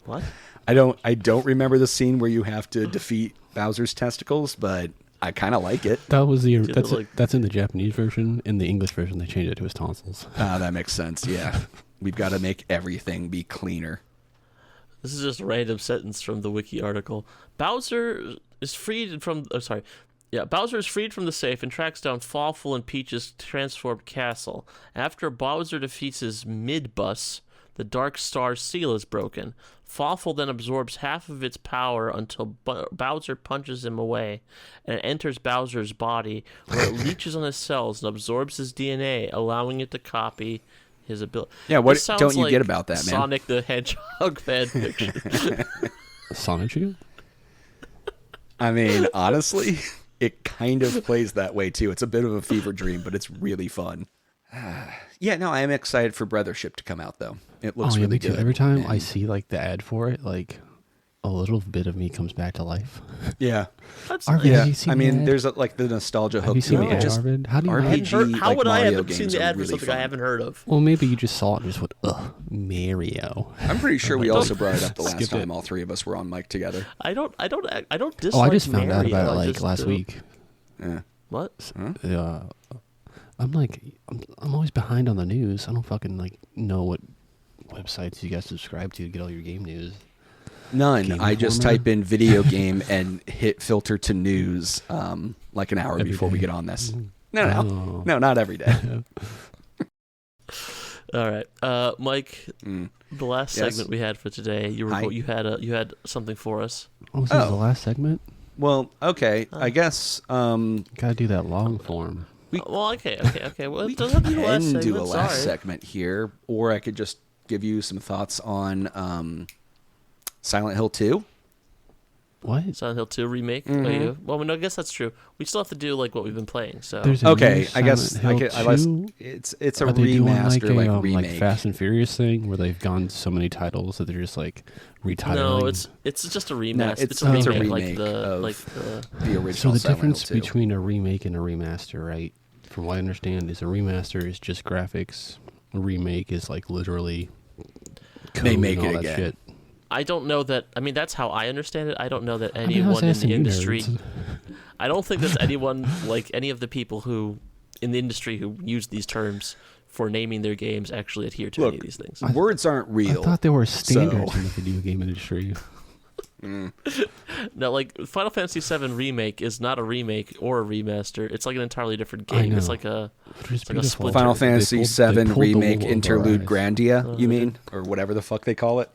What? I don't remember the scene where you have to defeat Bowser's testicles, but I kind of like it. That was the Dude, that's like- that's in the Japanese version. In the English version, they changed it to his tonsils. Ah, that makes sense. Yeah. We've got to make everything be cleaner. This is just a random sentence from the wiki article. Bowser is freed from. Oh, sorry. Yeah, Bowser is freed from the safe and tracks down Fawful and Peach's transformed castle. After Bowser defeats his mid-bus, the Dark Star seal is broken. Fawful then absorbs half of its power until Bowser punches him away, and it enters Bowser's body, where it leeches on his cells and absorbs his DNA, allowing it to copy his ability. Yeah, what don't you get about that, man? Sonic the Hedgehog fan fiction. Sonic you? I mean, honestly, it kind of plays that way too. It's a bit of a fever dream, but it's really fun. Yeah, no, I am excited for Brothership to come out though. It looks really me too. good. Every time and I see like the ad for it, like a little bit of me comes back to life. yeah, That's Arvid, nice. yeah. have you seen I the mean, ad? there's like the nostalgia hook Have you seen to the it. ad, Just Arvid? How do you RPG, How like would I Mario have seen games the are ad for really something fun. I haven't heard of? Well, maybe you just saw it and just went, ugh, Mario. I'm pretty sure we also brought it up the last Skip it. time all three of us were on mic together. I don't dislike. Oh, I just found out Mario. about it I like just last don't. week. Yeah. What? I'm like, I'm always behind on the news. I don't fucking like know what websites you guys subscribe to get all your game news. None. Game I just Informer? type in video game and hit filter to news like an hour Every before we day. get on this. Mhm. No, Oh. no, not every day. All right, Mike. Mm. The last Yes. segment we had for today, you Hi. you had something for us. Oh, this is Oh. the last segment? Well, okay. I guess Gotta do that long form. Well, okay. Well, we it doesn't have to be the last can segment. do a last sorry. segment here, or I could just give you some thoughts on Silent Hill 2. What? Silent Hill 2 remake. Mhm. Oh, yeah. Well, no, I guess that's true. We still have to do like what we've been playing. So There's a Okay, new I guess Silent Hill I 2? it's a Are they doing remaster, like like remake. Fast and Furious thing where they've gone so many titles that they're just like retitling? no, it's just a remaster. it's a a remake, remake of like the the So original the Silent difference Hill 2. between a remake and a remaster, right? From what I understand, is a remaster is just graphics. A remake is like literally code They make and all it that again. shit. I don't know that. I mean, that's how I understand it. I don't know that I mean, I was anyone in asking the you industry. nerds. I don't think that's anyone like any of the people who in the industry who use these terms for naming their games actually adhere to any of these things. Words aren't real. I thought there were standards so- in the video game industry. No, like Final Fantasy VII Remake is not a remake or a remaster. It's like an entirely different I game. It's know. like a Which is like a beautiful. splinter. Final They Fantasy they VII pulled the Remake wool over Interlude our eyes. Grandia, you mean? Or whatever the fuck they call it.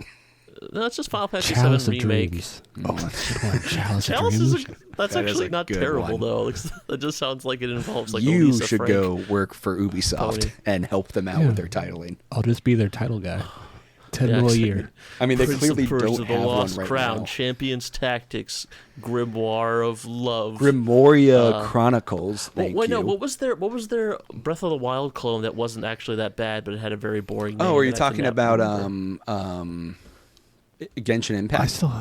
no, it's just Final Fantasy Chalice VII of Remake. Dreams. Oh, that's a good one. Chalice of Chalice Dreams. is that's That is actually a not good terrible one. though. That just sounds like it involves like You Elisa should Frank. go work for Ubisoft Pony. and help them out Yeah. with their titling. I'll just be their title guy. 10 Yeah, mil a exactly. year. I mean, they Prince clearly of Persia, don't The have Lost one right Crown, now. Champions Tactics, Grimoire of Love. Grimoria Chronicles. Thank Wait, you. no. What was their Breath of the Wild clone that wasn't actually that bad, but it had a very boring name? Oh, are you that I talking cannot about remember? Genshin Impact? I still.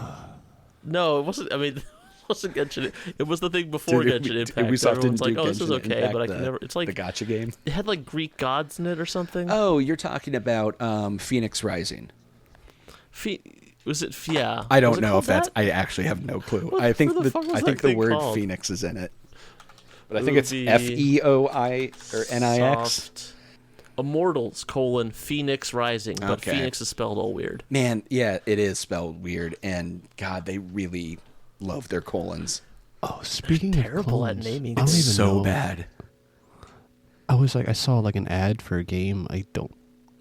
No, it wasn't. I mean, it wasn't Genshin. It was the thing before Did Genshin Impact. Ubisoft Everyone's didn't like, do "Oh, this is Genshin okay," Impact, but I can the- never. It's like the gacha game. it had like Greek gods in it or something. Oh, you're talking about Phoenix Rising. Was it? Yeah. I Was don't it know called if that's. that? I actually have no clue. What- I think what the fuck was I that think the thing word called? Phoenix is in it, but I think it's Ubi- FEOI or NIX. Soft Immortals : Phoenix Rising, but Okay. Phoenix is spelled all weird. Man, yeah, it is spelled weird, and God, they really love their colons. Oh, speaking terrible of at clones, naming I don't things. even So know. bad. I saw like an ad for a game. I don't.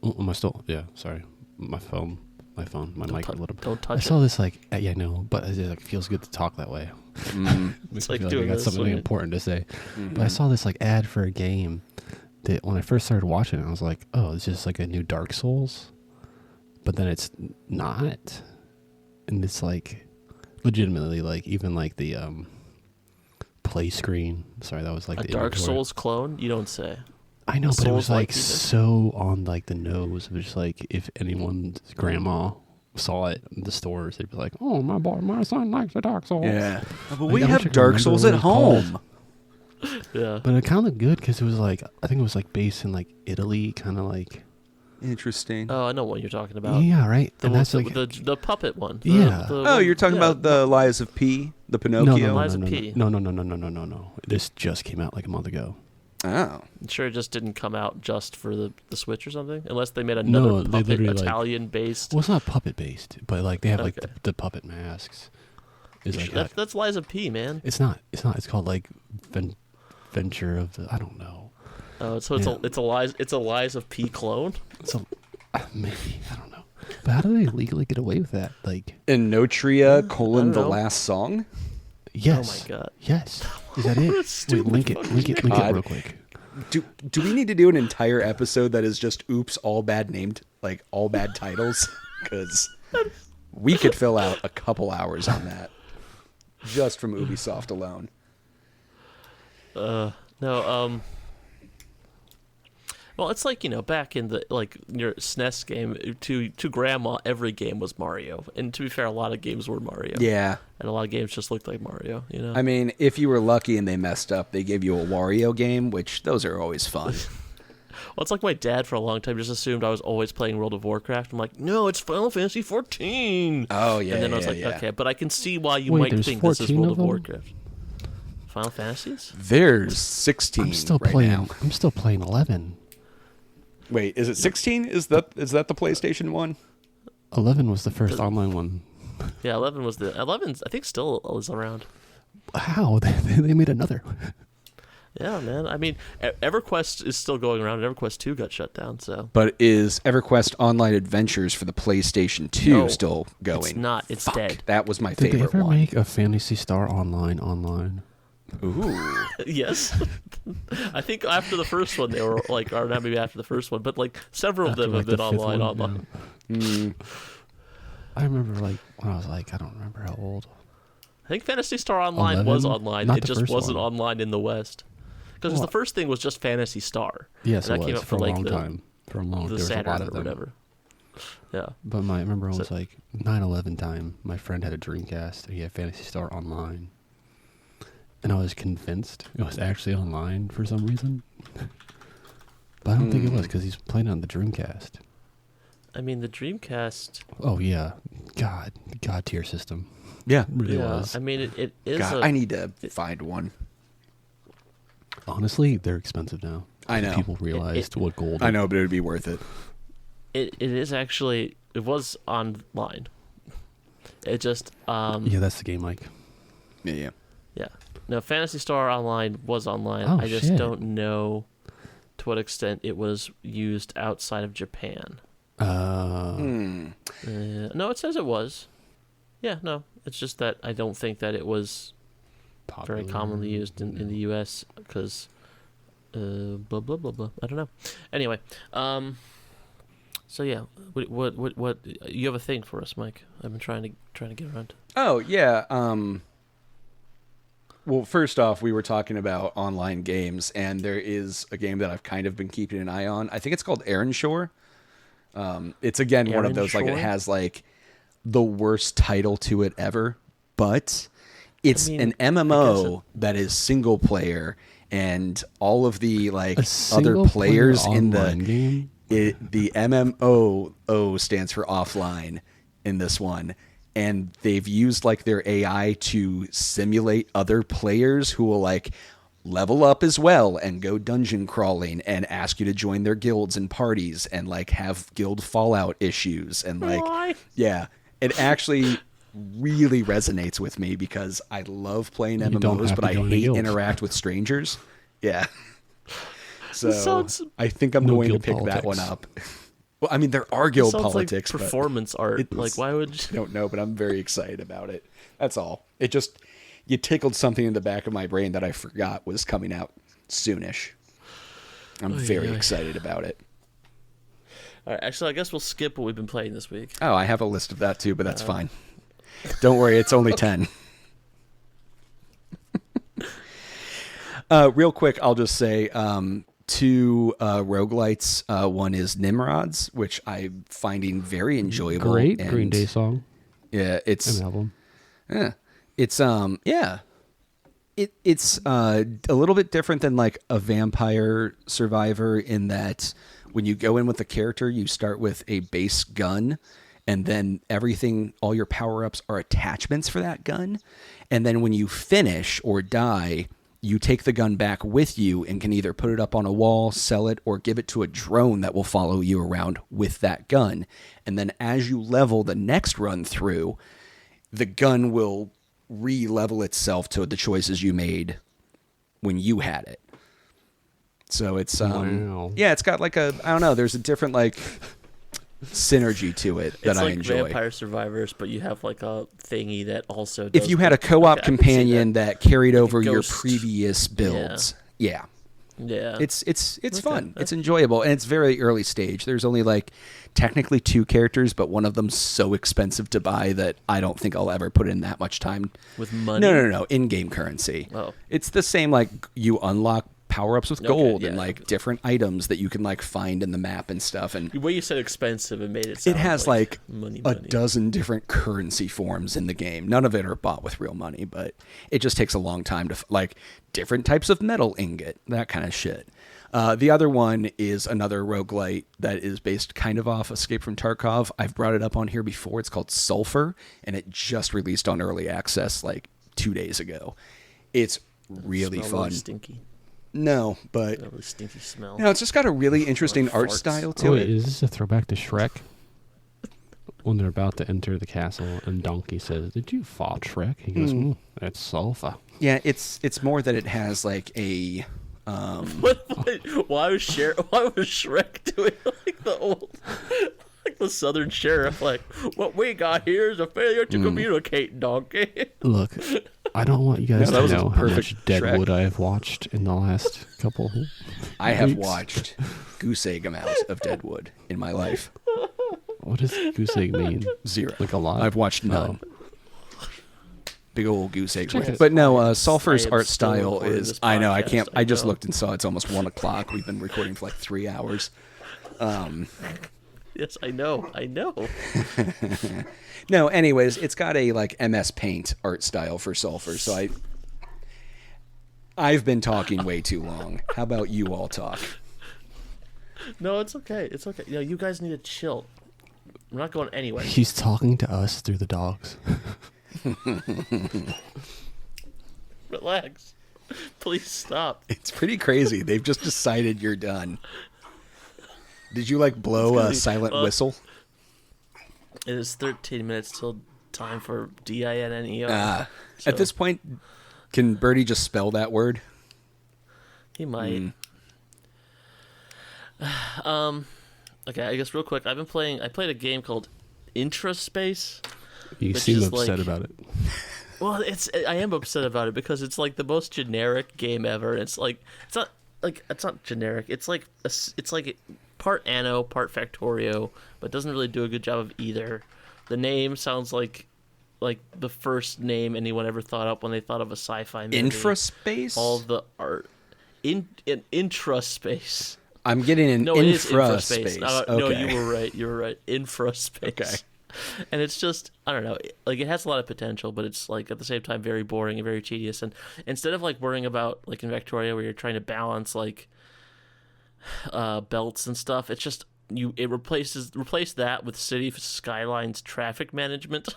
Oh, am I still? Yeah, sorry. My mic a little. Don't I touch saw it. this like yeah, I know, but it like feels good to talk that way. It's Makes me like feel I doing got this something when you- important to say. But I saw this like ad for a game that when I first started watching it, I was like, oh, it's just like a new Dark Souls. But then it's not, and it's like legitimately like even like the play screen. Sorry, that was like A the Dark inventory. Souls clone? You don't say. I know, but it was Souls-like like even? so on like the nose. It was just like if anyone's grandma saw it in the stores, they'd be like, "Oh, my son likes the Dark Souls." Yeah, but Like, we I wish I have could Dark remember Souls what at it's called. home. Yeah. But it kind of looked good because it was like I think it was like based in like Italy, kind of like Interesting. Oh, I know what you're talking about. yeah, right. The, And that's the, like the puppet one. Yeah. Oh, you're talking about the Lies of P, the Pinocchio. Lies of P. no. This just came out like a month ago. Oh, I'm sure it just didn't come out just for the Switch or something, unless they made No, another they puppet literally, like- Italian based. Well, it's not puppet based, but like they have like Okay. the puppet masks. Is like That's Liza P, man. It's not. It's called like Venture of the. I don't know. Oh, so it's a Liza P clone. So maybe I don't know. But how do they legally get away with that? Like Enotria : I don't the know. last song. yes. Oh my god. Yes. Is that it? Wait, Stupid link it real quick. Do we need to do an entire episode that is just oops, all bad named, like all bad titles? Because we could fill out a couple hours on that just from Ubisoft alone. No. Well, it's like, back in the your SNES game, to Grandma, every game was Mario, and to be fair, a lot of games were Mario. Yeah. And a lot of games just looked like Mario. I mean, if you were lucky and they messed up, they gave you a Wario game, which those are always fun. Well, it's like my dad for a long time just assumed I was always playing World of Warcraft. I'm like, no, it's Final Fantasy 14. Oh, yeah. And then I was like, yeah. okay, but I can see why you Wait, might there's think this is 14 World of of them? Warcraft. Final Fantasies? There's 16 I'm still right playing. now. I'm still playing 11. Wait, is it 16? Is that the PlayStation one? 11 was the first online one. Yeah, 11 was the 11. I think still is around. How they made another? Yeah, man. I mean, EverQuest is still going around, and EverQuest 2 got shut down. So But is EverQuest Online Adventures for the PlayStation 2 No, still going? it's not. It's Fuck, dead. that was my Did they favorite ever one. make a Phantasy Star Online? Ooh. Yes. I think after the first one they were like, or not maybe after the first one, but like several of them have After, been like, the fifth online. one? I remember when I was I don't remember how old. I think Phantasy Star Online was 11? online. Not It the just first wasn't one. online in the West. Because Well, the first thing was just Phantasy Star. Yes, and it that came was out for a like long the, time. For a long, the there was a Saturn lot or of them. whatever. Yeah. But I remember it So- was like 9/11 time. My friend had a Dreamcast. And he had Phantasy Star Online, and I was convinced it was actually online for some reason. But I don't think it was because he's playing on the Dreamcast. I mean, the Dreamcast. Oh yeah, God tier system. Yeah. It really Yeah. was. I mean, it is. God, I need to find one. Honestly, they're expensive now. I know. People realized what gold. I know, but it would be worth it. It is actually. It was online. It just. Yeah, that's the game, Mike. Yeah. Yeah. No, Phantasy Star Online was online. Oh, I just shit. don't know to what extent it was used outside of Japan. No, it says it was. Yeah, no. It's just that I don't think that it was very commonly used in the U.S. because blah, blah, blah, blah. I don't know. Anyway, so yeah, what you have a thing for us, Mike? I've been trying to get around. Oh, yeah. Well, first off, we were talking about online games, and there is a game that I've kind of been keeping an eye on. I think it's called Aaron Shore. It's, again, one of those, like, it Shore? has, like, the worst title to it ever, but it's mean, an MMO that is single player, and all of the, like, A other single-player players in online game? the MMO stands for offline in this one. And they've used like their AI to simulate other players who will like level up as well and go dungeon crawling and ask you to join their guilds and parties and like have guild fallout issues and like Why? yeah, it actually really resonates with me because I love playing don't MMOs, have but to I join a hate guild. interact with strangers. Yeah. So sounds- I think I'm No going to guild pick that politics. one up. Well, I mean, there are guild Sounds politics, like but performance art. it's- Like, why would? I don't know, but I'm very excited about it. That's all. It just you tickled something in the back of my brain that I forgot was coming out soonish. I'm very excited about it. All right, actually, I guess we'll skip what we've been playing this week. Oh, I have a list of that too, but that's fine. Don't worry, it's only 10. Real quick, I'll just say two roguelites. One is Nimrods, which I'm finding very enjoyable. Great and, Green Day song Yeah, it's and album. yeah, it's it's a little bit different than like a Vampire Survivor in that when you go in with a character, you start with a base gun, and then everything, all your power-ups are attachments for that gun, and then when you finish or die, you take the gun back with you and can either put it up on a wall, sell it, or give it to a drone that will follow you around with that gun. And then as you level the next run through, the gun will re-level itself to the choices you made when you had it. So it's Wow. yeah, it's got like I don't know, there's a different like synergy to it that It's I like enjoy. Vampire Survivors, but you have like a thingy that also does If you had a the- co-op okay, I can see companion that carried over your ghost. previous builds, yeah. Yeah. It's Okay. fun. It's enjoyable, and it's very early stage. There's only like technically 2 characters, but one of them's so expensive to buy that I don't think I'll ever put in that much time. With money? No. In-game currency. Oh. It's the same. Like you unlock power-ups with Okay, gold yeah, and like okay. different items that you can like find in the map and stuff. And The way you said expensive, it made it sound it has like money. a dozen different currency forms in the game. None of it are bought with real money, but it just takes a long time to like different types of metal ingot, that kind of shit. The other one is another roguelite that is based kind of off Escape from Tarkov. I've brought it up on here before. It's called Sulfur, and it just released on early access like 2 days ago. It's really Smell fun. Really stinky. No, but That really stinky smell. it's just got a really interesting Like art farts. style to Oh, wait, it. is this a throwback to Shrek? When they're about to enter the castle, and Donkey says, "Did you fall, Shrek?" He goes, "That's sulfur." Yeah, it's more that it has like a Why was Shrek doing like the old, like the Southern sheriff? Like, what we got here is a failure to communicate, donkey. Look, I don't want you guys No, that to was a know how much perfect Deadwood Shrek. I have watched in the last couple. I have weeks. watched goose egg amounts of Deadwood in my life. What does goose egg mean? 0. Like a lot? I've watched none. Big old goose eggs. Check it. But no, Sulfur's I am art still style recording is. this I know. I podcast, can't. I I just know. looked and saw it's almost 1 o'clock. We've been recording for like 3 hours. Yes, I know. No, anyways, it's got a like MS Paint art style for Sulfur. So I've been talking way too long. How about you all talk? No, it's okay. It's okay. You guys need to chill. I'm not going anywhere. He's talking to us through the dogs. Relax. Please stop. It's pretty crazy. They've just decided you're done. Did you like blow gonna a be- silent whistle? It is 13 minutes till time for DINNER. At this point, can Birdie just spell that word? He might. Okay, I guess real quick. I played a game called Intraspace. You Which seem is upset like- about it. Well, I am upset about it because it's like the most generic game ever. It's not generic. It's like part Anno, part Factorio, but doesn't really do a good job of either. The name sounds like the first name anyone ever thought up when they thought of a sci-fi movie. Infraspace? All the art in Intraspace. I'm getting an No, it is infraspace. infraspace. Okay. No, you were right. You were right. Infraspace. Okay. And it's just, I don't know, like it has a lot of potential, but it's like at the same time very boring and very tedious. And instead of like worrying about like in Victoria where you're trying to balance like belts and stuff, it's just it replace that with City Skylines traffic management,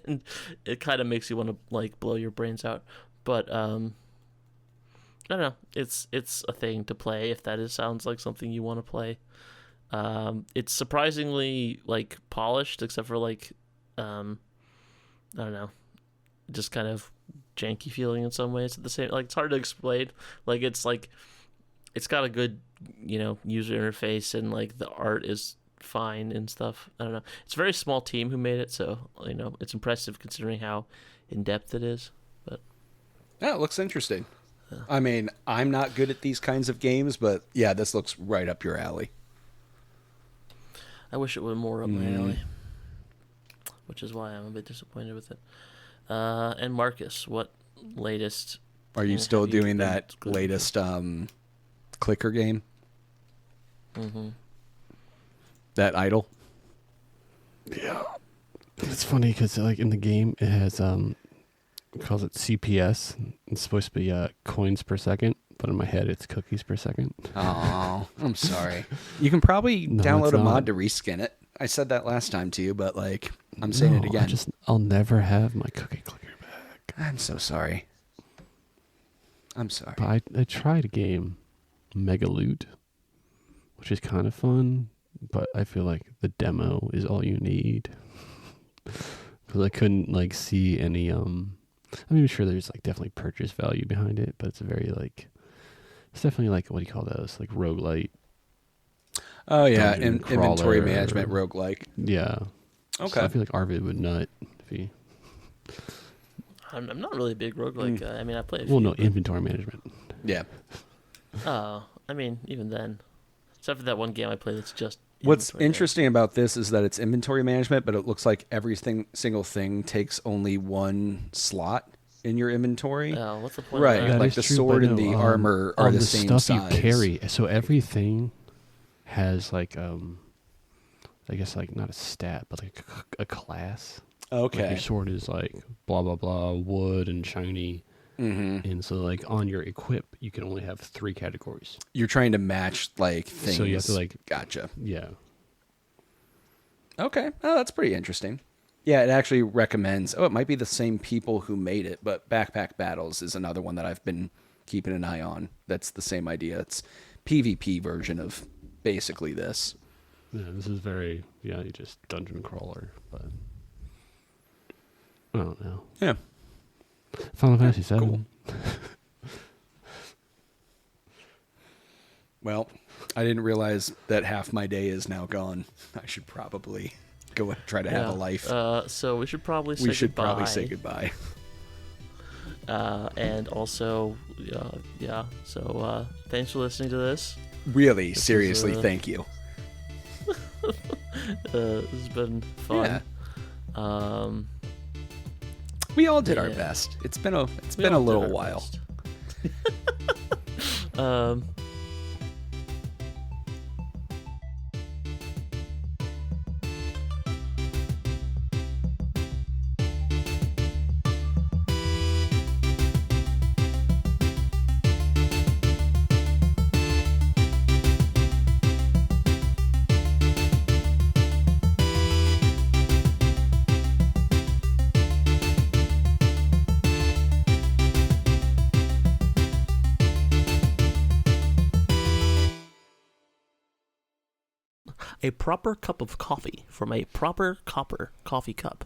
and it kind of makes you want to like blow your brains out. But I don't know, it's a thing to play if that sounds like something you want to play. It's surprisingly like polished, except for like I don't know, just kind of janky feeling in some ways. At the same, like it's hard to explain. Like it's got a good user interface, and like the art is fine and stuff. I don't know. It's a very small team who made it, so it's impressive considering how in depth it is. But Yeah, it looks interesting. I mean, I'm not good at these kinds of games, but yeah, this looks right up your alley. I wish it were more up my alley, which is why I'm a bit disappointed with it. And Marcus, what latest? Are you have still doing been that glued to? latest clicker game? Mm-hmm. That idol? It's funny because like in the game it has it calls it CPS. It's supposed to be coins per second, but in my head it's cookies per second. Oh, I'm sorry. You can probably No, download it's a mod not. to reskin it. I said that last time to you, but like I'm saying it No, again. I'll never have my cookie clicker back. I'm so sorry. I'm sorry. But I tried a game, Mega Loot, which is kind of fun, but I feel like the demo is all you need because I couldn't like see any I mean, I'm sure there's like definitely purchase value behind it, but it's very like, it's definitely like, what do you call those? Like roguelite. Oh yeah, Dungeon inventory crawler. management roguelike. Yeah. Okay. So I feel like Arvid would nut if he. I'm not really a big roguelike guy. I mean, I play a few. Well, no, inventory management. Yeah. Oh, I mean, even then. Except for that one game I play that's just What's inventory interesting about this is that it's inventory management, but it looks like single thing takes only one slot in your inventory. management. Oh, what's the point? Right, Of That that? like is the true, sword but and no, the armor are on the the same stuff size. you carry. So everything has like I guess like not a stat, but like a class. Like Okay. your sword is like blah blah blah wood and shiny, Mm-hmm. and so like on your equip you can only have 3 categories. You're trying to match like things. So you have to like Gotcha. yeah. Okay. Oh, that's pretty interesting. Yeah, it actually recommends. Oh, it might be the same people who made it, but Backpack Battles is another one that I've been keeping an eye on. That's the same idea. It's PvP version of basically this. Yeah, this is very you just dungeon crawler, but I don't know. Yeah. Final Fantasy 7. cool. Well, I didn't realize that half my day is now gone. I should probably go and try to have a life. So we should probably say We should goodbye. probably say goodbye. And also, yeah. So thanks for listening to this. Really, This seriously, is, thank you. This has been fun. Yeah. We all did our yeah. best. It's been a We been a all did little our while. best. A proper cup of coffee from a proper copper coffee cup.